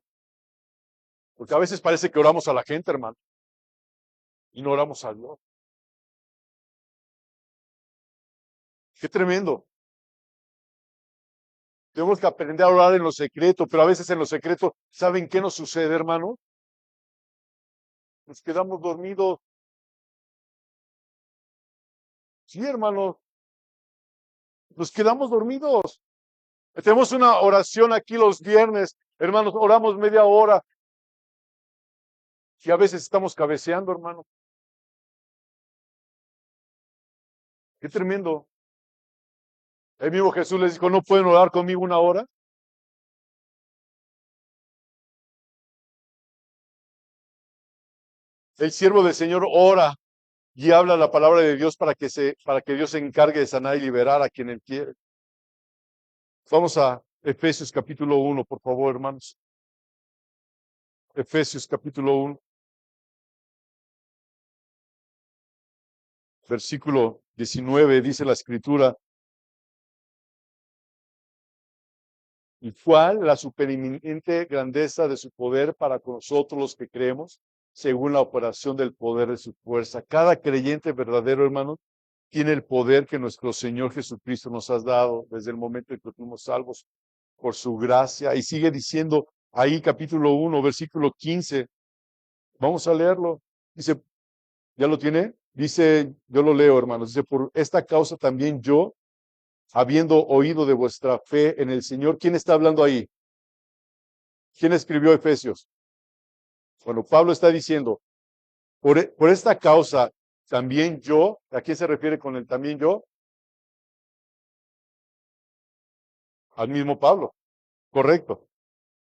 porque a veces parece que oramos a la gente, hermano, y no oramos a Dios. Qué tremendo. Tenemos que aprender a orar en lo secreto, pero a veces en lo secreto, ¿saben qué nos sucede, hermano? Nos quedamos dormidos. Sí, hermano, nos quedamos dormidos. Tenemos una oración aquí los viernes, hermanos, oramos media hora y a veces estamos cabeceando, hermano. Qué tremendo. El mismo Jesús les dijo, ¿no pueden orar conmigo una hora? El siervo del Señor ora y habla la palabra de Dios para que Dios se encargue de sanar y liberar a quien él quiere. Vamos a Efesios capítulo 1, por favor, hermanos. Efesios capítulo 1, versículo 19, dice la escritura, ¿y cuál la supereminente grandeza de su poder para con nosotros los que creemos, según la operación del poder de su fuerza? Cada creyente verdadero, hermano, tiene el poder que nuestro Señor Jesucristo nos ha dado desde el momento en que fuimos salvos por su gracia. Y sigue diciendo ahí capítulo 1, versículo 15. Vamos a leerlo. Dice, ¿ya lo tiene? Dice, yo lo leo, hermanos. Dice, por esta causa también yo, habiendo oído de vuestra fe en el Señor. ¿Quién está hablando ahí? ¿Quién escribió Efesios? Bueno, Pablo está diciendo, por esta causa también yo, ¿a quién se refiere con el también yo? Al mismo Pablo, correcto.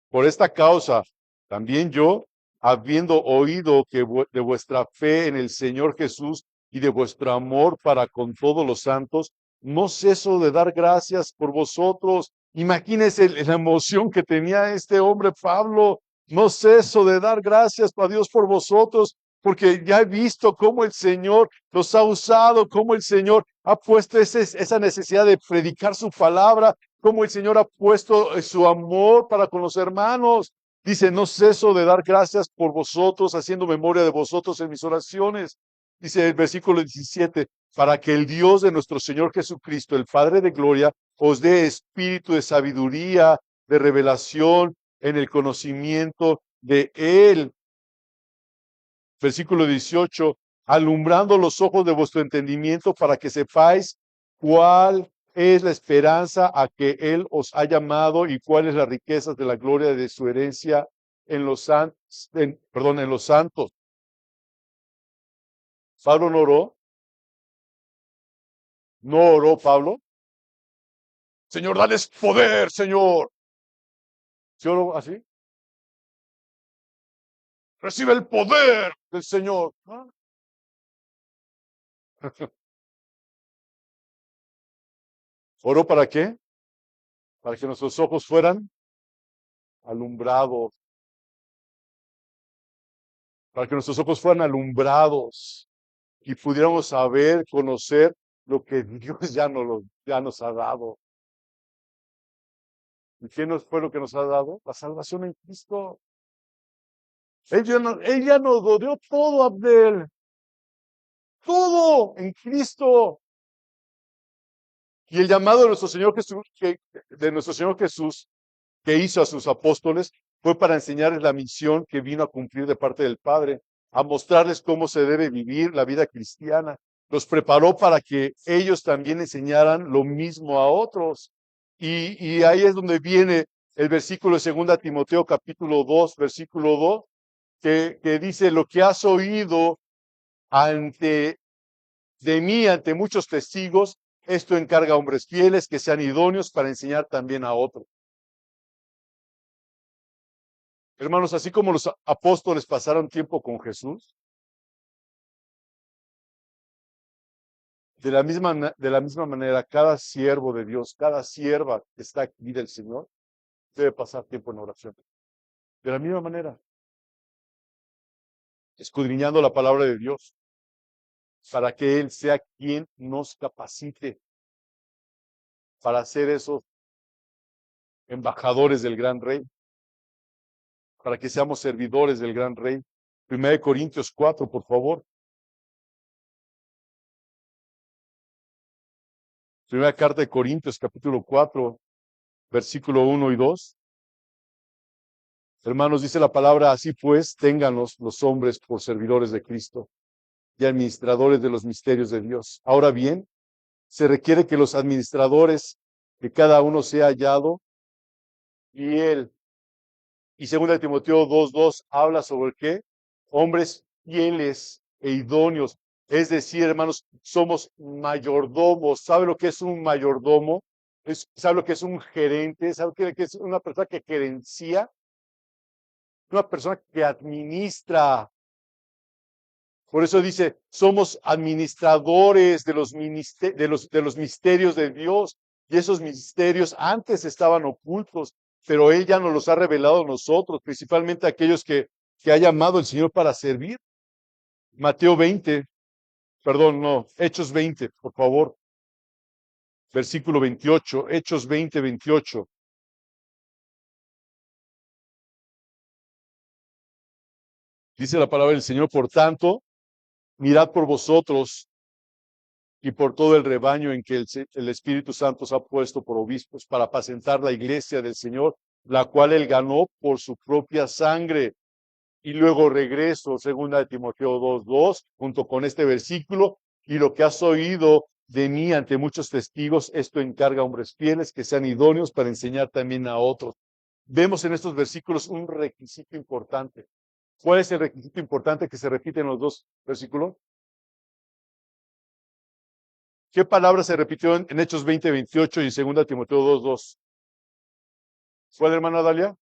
Por esta causa también yo, habiendo oído que de vuestra fe en el Señor Jesús y de vuestro amor para con todos los santos, no ceso de dar gracias por vosotros. Imagínense la emoción que tenía este hombre Pablo. No ceso de dar gracias a Dios por vosotros, porque ya he visto cómo el Señor los ha usado, cómo el Señor ha puesto esa necesidad de predicar su palabra, cómo el Señor ha puesto su amor para con los hermanos. Dice, no ceso de dar gracias por vosotros, haciendo memoria de vosotros en mis oraciones. Dice el versículo 17, para que el Dios de nuestro Señor Jesucristo, el Padre de gloria, os dé espíritu de sabiduría, de revelación en el conocimiento de Él. Versículo 18, alumbrando los ojos de vuestro entendimiento para que sepáis cuál es la esperanza a que Él os ha llamado y cuáles las riquezas de la gloria de su herencia en los santos, en los santos. Pablo no oró. No oró Pablo. Señor, dales poder, Señor. ¿Sí oró así? Recibe el poder del Señor. ¿Ah? ¿Oró para qué? Para que nuestros ojos fueran alumbrados. Para que nuestros ojos fueran alumbrados y pudiéramos saber, conocer lo que Dios ya nos ha dado. ¿Y qué fue lo que nos ha dado? La salvación en Cristo. Él ya nos lo dio todo, Abdel. Todo en Cristo. Y el llamado de nuestro Señor Jesús, de nuestro Señor Jesús, que hizo a sus apóstoles, fue para enseñarles la misión que vino a cumplir de parte del Padre, a mostrarles cómo se debe vivir la vida cristiana. Los preparó para que ellos también enseñaran lo mismo a otros. Y ahí es donde viene el versículo de 2 Timoteo capítulo 2, versículo 2, que dice, lo que has oído ante de mí, ante muchos testigos, esto encarga a hombres fieles que sean idóneos para enseñar también a otros. Hermanos, así como los apóstoles pasaron tiempo con Jesús, de la misma manera, cada siervo de Dios, cada sierva que está aquí del Señor, debe pasar tiempo en oración. De la misma manera, escudriñando la palabra de Dios, para que Él sea quien nos capacite para ser esos embajadores del gran Rey, para que seamos servidores del gran Rey. 1 Corintios 4, por favor. Primera carta de Corintios, capítulo 4, versículo 1 y 2. Hermanos, dice la palabra, así pues, ténganlos los hombres por servidores de Cristo y administradores de los misterios de Dios. Ahora bien, se requiere que los administradores, que cada uno sea hallado fiel. Y 2 Timoteo 2:2 habla sobre qué? Hombres fieles e idóneos. Es decir, hermanos, somos mayordomos. ¿Sabe lo que es un mayordomo? ¿Sabe lo que es un gerente? ¿Sabe que es una persona que gerencia? Una persona que administra. Por eso dice, somos administradores de los misterios de Dios. Y esos misterios antes estaban ocultos, pero Él ya nos los ha revelado a nosotros, principalmente a aquellos que ha llamado el Señor para servir. Mateo 20, perdón, no, Hechos 20, por favor. Versículo 28, Hechos 20, 28. Dice la palabra del Señor, por tanto, mirad por vosotros y por todo el rebaño en que el Espíritu Santo os ha puesto por obispos para apacentar la iglesia del Señor, la cual Él ganó por su propia sangre. Y luego regreso, 2 Timoteo 2:2, junto con este versículo, y lo que has oído de mí ante muchos testigos, esto encarga a hombres fieles que sean idóneos para enseñar también a otros. Vemos en estos versículos un requisito importante. ¿Cuál es el requisito importante que se repite en los dos versículos? ¿Qué palabra se repitió en Hechos 20, 28 y 2 Timoteo 2:2? ¿Cuál, hermana Dalia?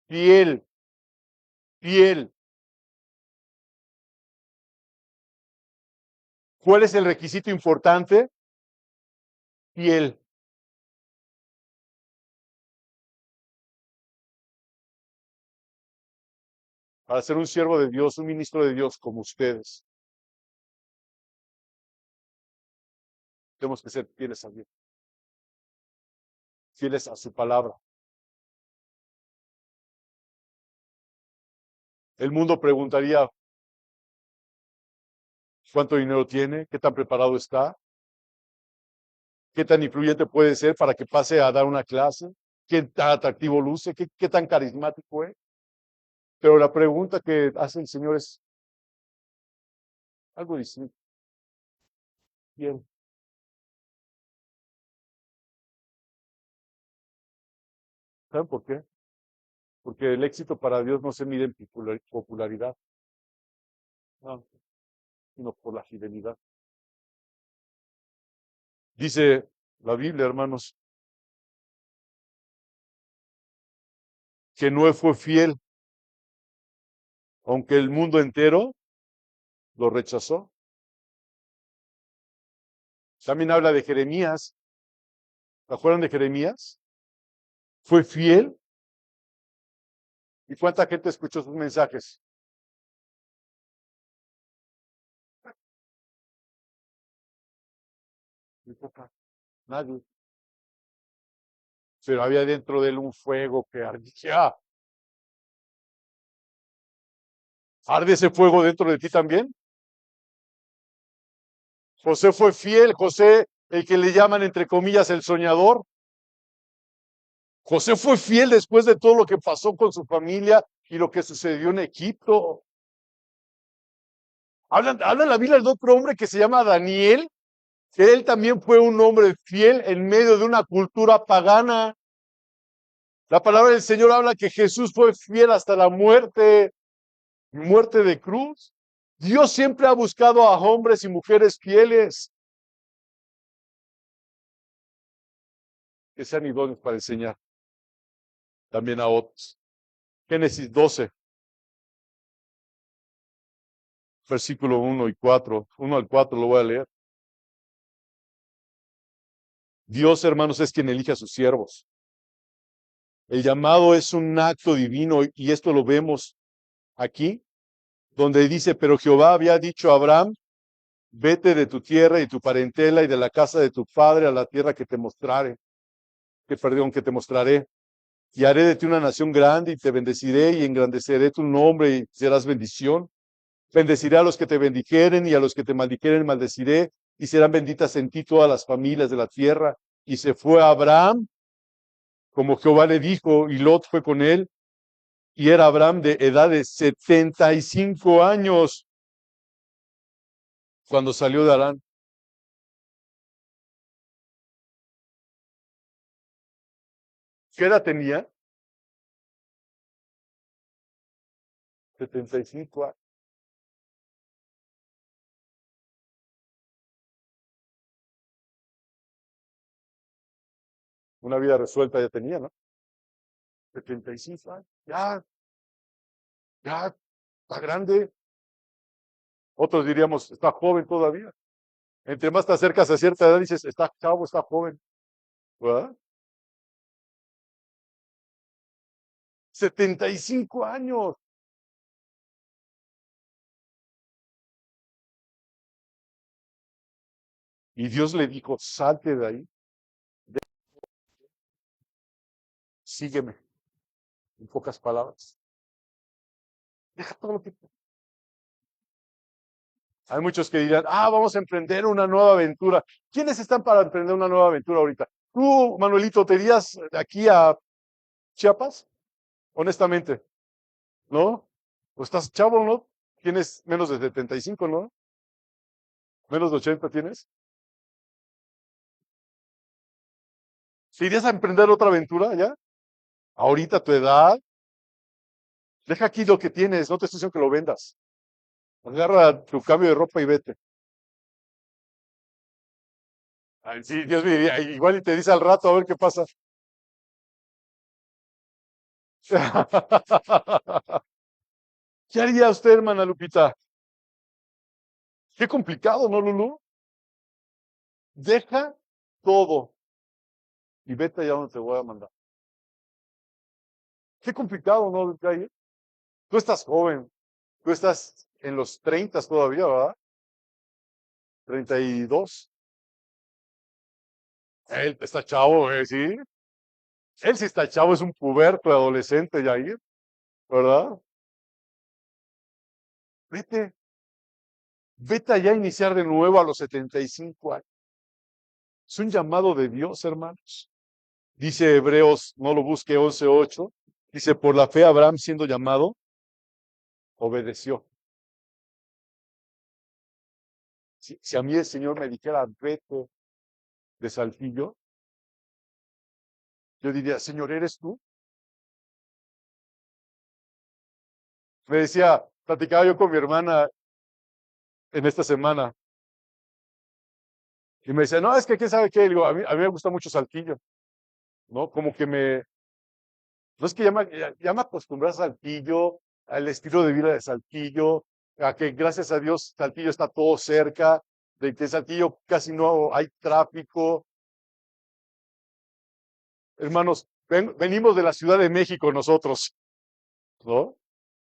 Fiel, fiel. ¿Cuál es el requisito importante? Fiel. Para ser un siervo de Dios, un ministro de Dios como ustedes, tenemos que ser fieles a Dios, fieles a su palabra. El mundo preguntaría, ¿cuánto dinero tiene? ¿Qué tan preparado está? ¿Qué tan influyente puede ser para que pase a dar una clase? ¿Qué tan atractivo luce? ¿Qué tan carismático es? Pero la pregunta que hace el Señor es algo distinto. Bien. ¿Saben por qué? Porque el éxito para Dios no se mide en popularidad, no, sino por la fidelidad. Dice la Biblia, hermanos, que Noé fue fiel, aunque el mundo entero lo rechazó. También habla de Jeremías. ¿Se acuerdan de Jeremías? Fue fiel. ¿Y cuánta gente escuchó sus mensajes? Muy poca. Nadie. Pero había dentro de él un fuego que ardía. ¿Arde ese fuego dentro de ti también? José fue fiel. José, el que le llaman entre comillas el soñador. José fue fiel después de todo lo que pasó con su familia y lo que sucedió en Egipto. Habla la Biblia de otro hombre que se llama Daniel, que él también fue un hombre fiel en medio de una cultura pagana. La palabra del Señor habla que Jesús fue fiel hasta la muerte, muerte de cruz. Dios siempre ha buscado a hombres y mujeres fieles que sean idóneos para enseñar también a otros. Génesis 12, versículo 1 y 4. 1 al 4 lo voy a leer. Dios, hermanos, es quien elige a sus siervos. El llamado es un acto divino y esto lo vemos aquí, donde dice, pero Jehová había dicho a Abraham, vete de tu tierra y tu parentela y de la casa de tu padre a la tierra que te mostraré, que te mostraré. Y haré de ti una nación grande y te bendeciré y engrandeceré tu nombre y serás bendición. Bendeciré a los que te bendijeren y a los que te maldijeren maldeciré y serán benditas en ti todas las familias de la tierra. Y se fue a Abraham como Jehová le dijo y Lot fue con él y era Abraham de edad de 75 años cuando salió de Harán. ¿Qué edad tenía? 75 años. Una vida resuelta ya tenía, ¿no? 75 años. Ya, está grande. Otros diríamos, está joven todavía. Entre más te acercas a cierta edad, dices, está chavo, está joven. ¿Verdad? 75 años. Y Dios le dijo, salte de ahí, sígueme. En pocas palabras. Deja todo lo que... Hay muchos que dirán, vamos a emprender una nueva aventura. ¿Quiénes están para emprender una nueva aventura ahorita? Tú, Manuelito, ¿te irías de aquí a Chiapas? Honestamente, ¿no? ¿O estás chavo, no? Tienes menos de 75, ¿no? Menos de 80 tienes. ¿Te irías a emprender otra aventura ya? Ahorita a tu edad. Deja aquí lo que tienes, no te estoy diciendo que lo vendas. Agarra tu cambio de ropa y vete. Ay, sí, Dios me diría, igual y te dice al rato a ver qué pasa. ¿Qué haría usted, hermana Lupita? Qué complicado, ¿no, Lulu? Deja todo y vete allá donde te voy a mandar. Qué complicado, ¿no, Jair? Tú estás joven, tú estás en los 30 todavía, ¿verdad? 32. Él está chavo, ¿sí? Él sí está chavo, es un puberto, adolescente, Jair, ¿verdad? Vete, vete allá a iniciar de nuevo a los 75 años. Es un llamado de Dios, hermanos. Dice Hebreos, no lo busque 11:8. Dice, por la fe Abraham siendo llamado, obedeció. Si a mí el Señor me dijera, vete de Saltillo, yo diría, Señor, ¿eres tú? Me decía, platicaba yo con mi hermana en esta semana, y me decía, no, es que quién sabe qué, y digo, a mí me gusta mucho Saltillo, ¿no? Como que no es que ya me acostumbré a Saltillo, al estilo de vida de Saltillo, a que gracias a Dios Saltillo está todo cerca, de que Saltillo casi no hay tráfico. Hermanos, venimos de la Ciudad de México nosotros, ¿no?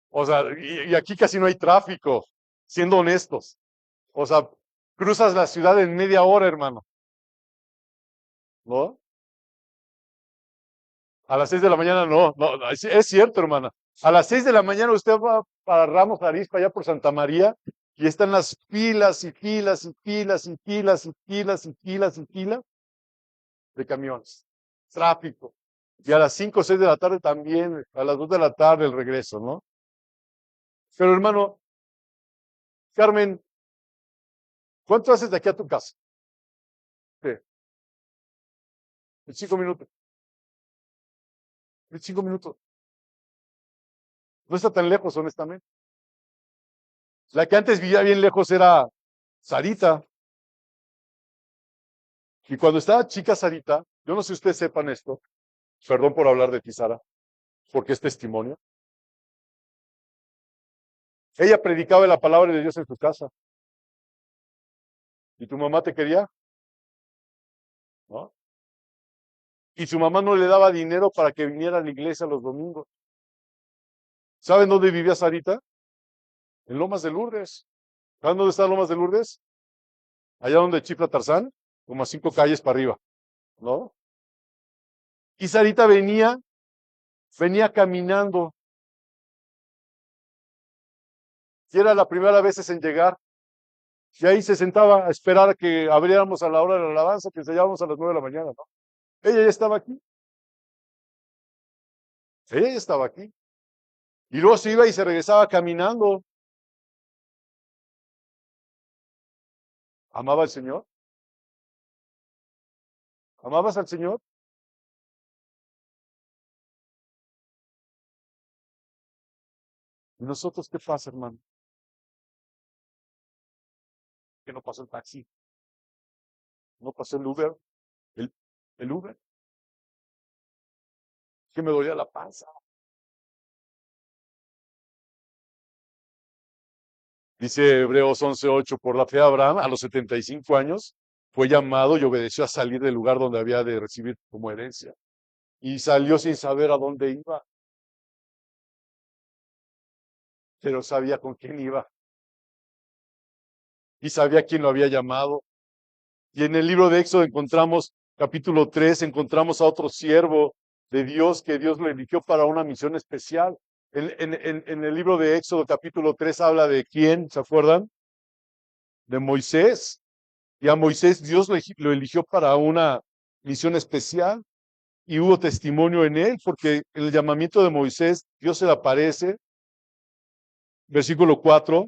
O sea, y aquí casi no hay tráfico, siendo honestos. O sea, cruzas la ciudad en media hora, hermano, ¿no? A las 6 de la mañana no, es cierto, hermana. A las 6 de la mañana usted va para Ramos Arizpe, allá por Santa María, y están las filas y filas y filas y filas y filas y filas y filas de camiones. Tráfico. Y a las 5 o 6 de la tarde también, a las 2 de la tarde el regreso, ¿no? Pero hermano, Carmen, ¿cuánto haces de aquí a tu casa? Sí, 25 minutos. 25 minutos. No está tan lejos, honestamente. La que antes vivía bien lejos era Sarita. Y cuando estaba chica Sarita, yo no sé si ustedes sepan esto, perdón por hablar de ti, Sara, porque es testimonio. Ella predicaba la palabra de Dios en su casa. ¿Y tu mamá te quería? ¿No? Y su mamá no le daba dinero para que viniera a la iglesia los domingos. ¿Saben dónde vivía Sarita? En Lomas de Lourdes. ¿Saben dónde está Lomas de Lourdes? Allá donde chifla Tarzán, como a 5 calles para arriba, ¿no? Y Sarita venía caminando. Y era la primera vez en llegar. Y ahí se sentaba a esperar a que abriéramos a la hora de la alabanza, que enseñábamos a las 9 de la mañana, ¿no? Ella ya estaba aquí. Ella ya estaba aquí. Y luego se iba y se regresaba caminando. ¿Amaba al Señor? ¿Amabas al Señor? ¿Y nosotros qué pasa, hermano? Que no pasó el taxi, no pasó el Uber, el, el Uber, que me dolía la panza. Dice Hebreos 11:8, por la fe Abraham, a los 75 años, fue llamado y obedeció a salir del lugar donde había de recibir como herencia. Y salió sin saber a dónde iba, pero sabía con quién iba y sabía quién lo había llamado. Y en el libro de Éxodo encontramos, capítulo 3, encontramos a otro siervo de Dios que Dios lo eligió para una misión especial. En el libro de Éxodo, capítulo 3, habla de quién, ¿se acuerdan? De Moisés. Y a Moisés Dios lo eligió para una misión especial y hubo testimonio en él, porque en el llamamiento de Moisés, Dios se le aparece, versículo 4,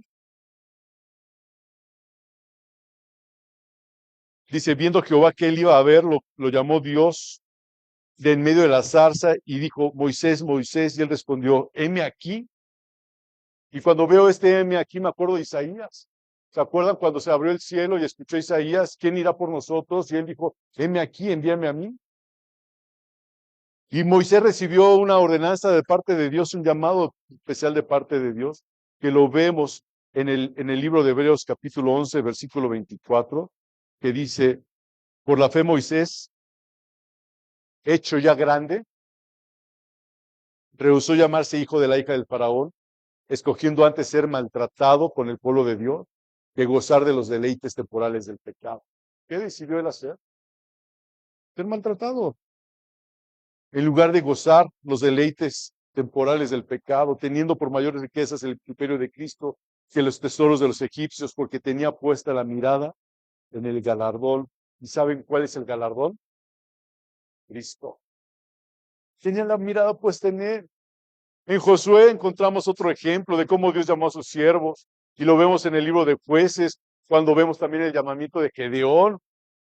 dice, viendo Jehová que él iba a ver, lo llamó Dios de en medio de la zarza y dijo, Moisés, Moisés, y él respondió, heme aquí. Y cuando veo este heme aquí, me acuerdo de Isaías. ¿Se acuerdan cuando se abrió el cielo y escuchó Isaías, quién irá por nosotros? Y él dijo, heme aquí, envíame a mí. Y Moisés recibió una ordenanza de parte de Dios, un llamado especial de parte de Dios, que lo vemos en el libro de Hebreos capítulo 11, versículo 24, que dice, por la fe Moisés, hecho ya grande, rehusó llamarse hijo de la hija del faraón, escogiendo antes ser maltratado con el pueblo de Dios que gozar de los deleites temporales del pecado. ¿Qué decidió él hacer? Ser maltratado. En lugar de gozar los deleites temporales del pecado, teniendo por mayores riquezas el imperio de Cristo que los tesoros de los egipcios, porque tenía puesta la mirada en el galardón. ¿Y saben cuál es el galardón? Cristo. Tenía la mirada puesta en él. En Josué encontramos otro ejemplo de cómo Dios llamó a sus siervos y lo vemos en el libro de Jueces, cuando vemos también el llamamiento de Gedeón,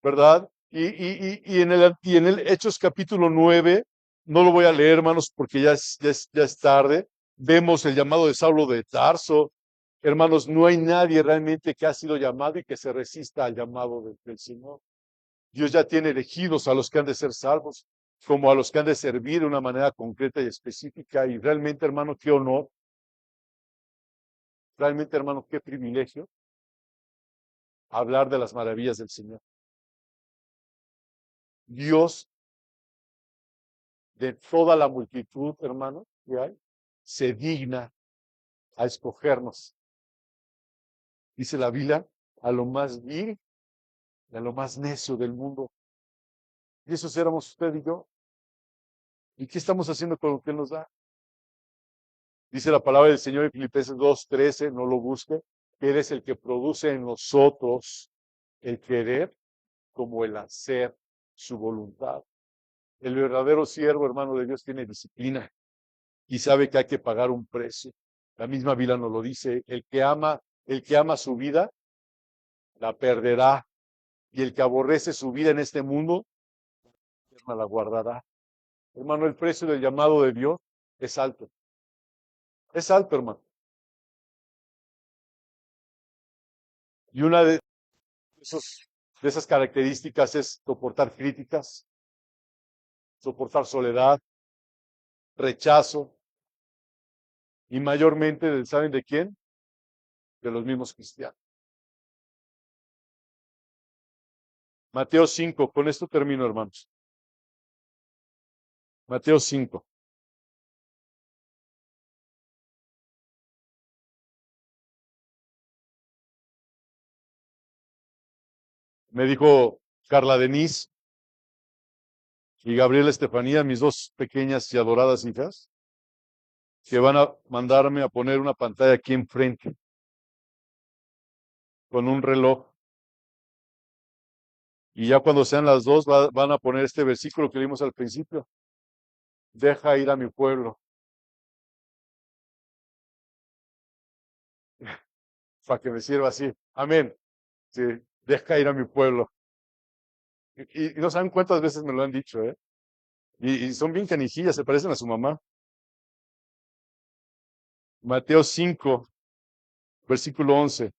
¿verdad? Y en el Hechos capítulo 9, no lo voy a leer, hermanos, porque ya es tarde, vemos el llamado de Saulo de Tarso. Hermanos, no hay nadie realmente que ha sido llamado y que se resista al llamado del Señor. Dios ya tiene elegidos a los que han de ser salvos, como a los que han de servir de una manera concreta y específica. Y realmente, hermano, qué honor, realmente, hermano, qué privilegio hablar de las maravillas del Señor. Dios, de toda la multitud, hermano, que hay, se digna a escogernos. Dice la Biblia, a lo más vil y a lo más necio del mundo. Y esos éramos usted y yo. ¿Y qué estamos haciendo con lo que Él nos da? Dice la palabra del Señor en Filipenses 2:13, no lo busque, que Él es el que produce en nosotros el querer como el hacer su voluntad. El verdadero siervo, hermano de Dios, tiene disciplina y sabe que hay que pagar un precio. La misma Biblia nos lo dice, el que ama su vida, la perderá, y el que aborrece su vida en este mundo, la guardará. Hermano, el precio del llamado de Dios es alto. Es alto, hermano. Y una de esas características es soportar críticas, soportar soledad, rechazo, y mayormente, ¿saben de quién? De los mismos cristianos. Mateo 5, con esto termino, hermanos. Mateo 5. Me dijo Carla Denise y Gabriela Estefanía, mis dos pequeñas y adoradas hijas, que van a mandarme a poner una pantalla aquí enfrente con un reloj. Y ya cuando sean las dos, van a poner este versículo que leímos al principio. Deja ir a mi pueblo, para que me sirva así. Amén. Sí, deja ir a mi pueblo. Y no saben cuántas veces me lo han dicho, ¿eh? Y son bien canijillas, se parecen a su mamá. Mateo 5, versículo 11.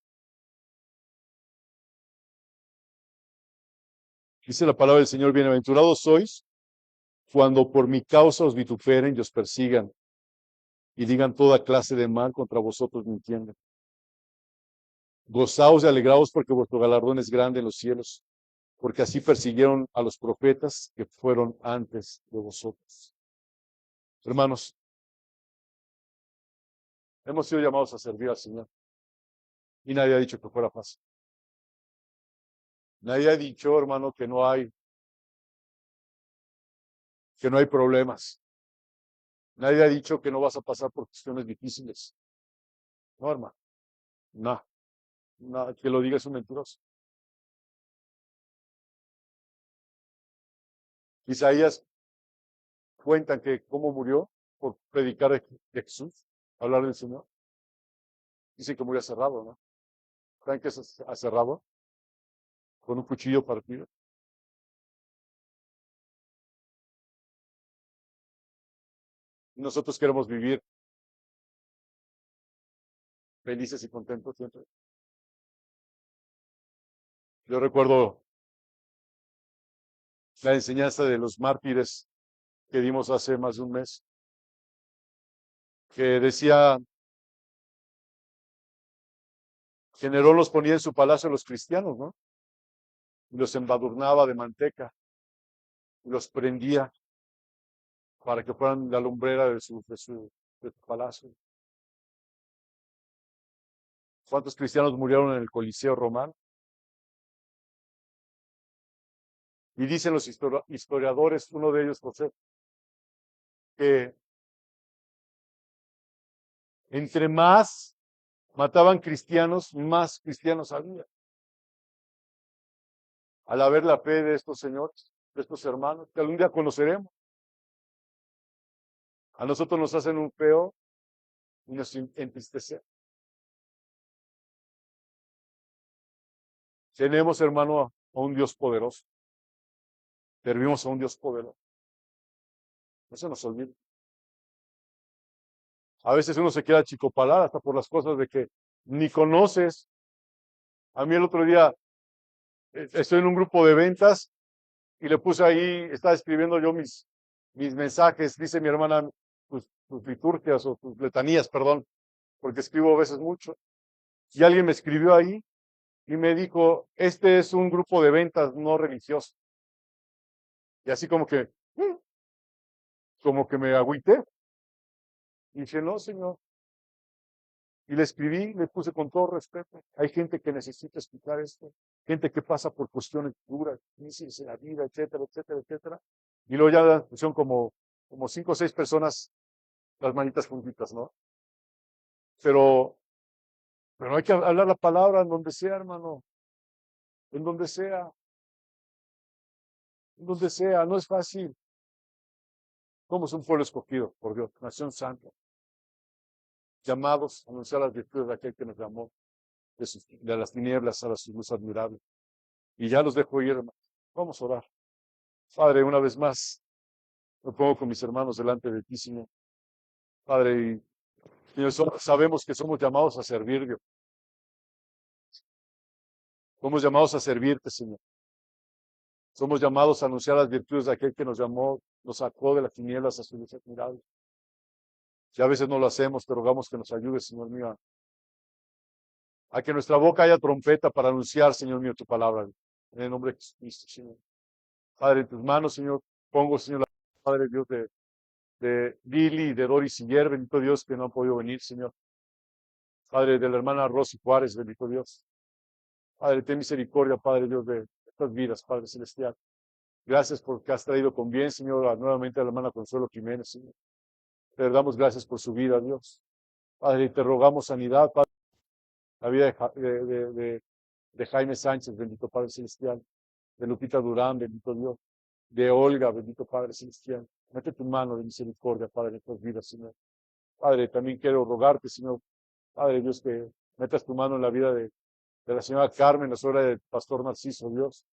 Dice la palabra del Señor, bienaventurados sois cuando por mi causa os vituperen y os persigan y digan toda clase de mal contra vosotros mintiendo. Gozaos y alegraos porque vuestro galardón es grande en los cielos, porque así persiguieron a los profetas que fueron antes de vosotros. Hermanos, hemos sido llamados a servir al Señor y nadie ha dicho que fuera fácil. Nadie ha dicho, hermano, que no hay problemas. Nadie ha dicho que no vas a pasar por cuestiones difíciles. No, hermano. No, no, que lo diga es un mentiroso. Isaías cuentan que cómo murió por predicar de Jesús, hablar del Señor. Dice que murió aserrado, ¿no? ¿Saben qué es aserrado? Con un cuchillo partido. Y nosotros queremos vivir felices y contentos siempre. Yo recuerdo la enseñanza de los mártires que dimos hace más de un mes, que decía que Nerón los ponía en su palacio a los cristianos, ¿no? Y los embadurnaba de manteca y los prendía para que fueran la lumbrera de su palacio. ¿Cuántos cristianos murieron en el Coliseo romano? Y dicen los historiadores, uno de ellos, José, que entre más mataban cristianos, más cristianos había. Al haber la fe de estos señores, de estos hermanos, que algún día conoceremos. A nosotros nos hacen un feo y nos entristecen. Tenemos, hermano, a un Dios poderoso. Servimos a un Dios poderoso. No se nos olvide. A veces uno se queda achicopalar hasta por las cosas de que ni conoces. A mí el otro día estoy en un grupo de ventas y le puse ahí, estaba escribiendo yo mis mensajes, dice mi hermana, tus liturgias o tus letanías, perdón, porque escribo a veces mucho. Y alguien me escribió ahí y me dijo, este es un grupo de ventas no religioso. Y así como que me agüité. Y dije, no, señor. Y le escribí, le puse con todo respeto. Hay gente que necesita escuchar esto. Gente que pasa por cuestiones duras, crisis en la vida, etcétera, etcétera, etcétera. Y luego ya son como 5 o 6 personas las manitas juntitas, ¿no? Pero, pero no hay que hablar la palabra en donde sea, hermano. En donde sea. En donde sea. No es fácil. Somos un pueblo escogido por Dios, nación santa, llamados a anunciar las virtudes de aquel que nos llamó de las tinieblas a la luz admirable. Y ya los dejo ir, hermanos. Vamos a orar. Padre, una vez más, me pongo con mis hermanos delante de ti, Señor. Padre, y Señor, sabemos que somos llamados a servir, Dios. Somos llamados a servirte, Señor. Somos llamados a anunciar las virtudes de aquel que nos llamó, nos sacó de las tinieblas a su luz admirable. Y a veces no lo hacemos, te rogamos que nos ayudes, Señor mío, a que nuestra boca haya trompeta para anunciar, Señor mío, tu palabra. En el nombre de Jesucristo, Señor. Padre, en tus manos, Señor, pongo, Señor, la Padre Dios de Lili, de Doris y Yer, bendito Dios, que no han podido venir, Señor. Padre, de la hermana Rosy Juárez, bendito Dios. Padre, ten misericordia, Padre Dios, de estas vidas, Padre Celestial. Gracias porque has traído con bien, Señor, nuevamente a la hermana Consuelo Jiménez, Señor. Te damos gracias por su vida, Dios. Padre, te rogamos sanidad, Padre, la vida de Jaime Sánchez, bendito Padre Celestial. De Lupita Durán, bendito Dios. De Olga, bendito Padre Celestial. Mete tu mano de misericordia, Padre, en estas vidas, Señor. Padre, también quiero rogarte, Señor, Padre Dios, que metas tu mano en la vida de la señora Carmen, la suegra del pastor Narciso, Dios.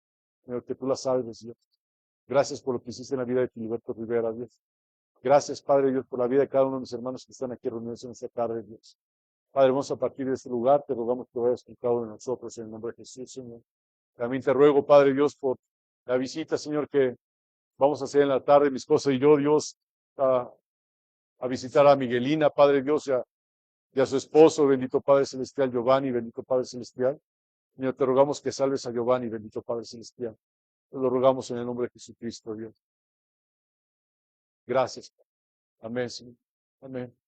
Señor, que tú la salves, Dios. Gracias por lo que hiciste en la vida de Filiberto Rivera, Dios. Gracias, Padre Dios, por la vida de cada uno de mis hermanos que están aquí reunidos en esta tarde, Dios. Padre, vamos a partir de este lugar, te rogamos que vayas con cada uno de nosotros en el nombre de Jesús, Señor. También te ruego, Padre Dios, por la visita, Señor, que vamos a hacer en la tarde, mi esposa y yo, Dios, a visitar a Miguelina, Padre Dios, y a su esposo, bendito Padre Celestial, Giovanni, bendito Padre Celestial. Señor, te rogamos que salves a Giovanni, bendito Padre Celestial. Te lo rogamos en el nombre de Jesucristo, Dios. Gracias. Amén, Señor. Amén.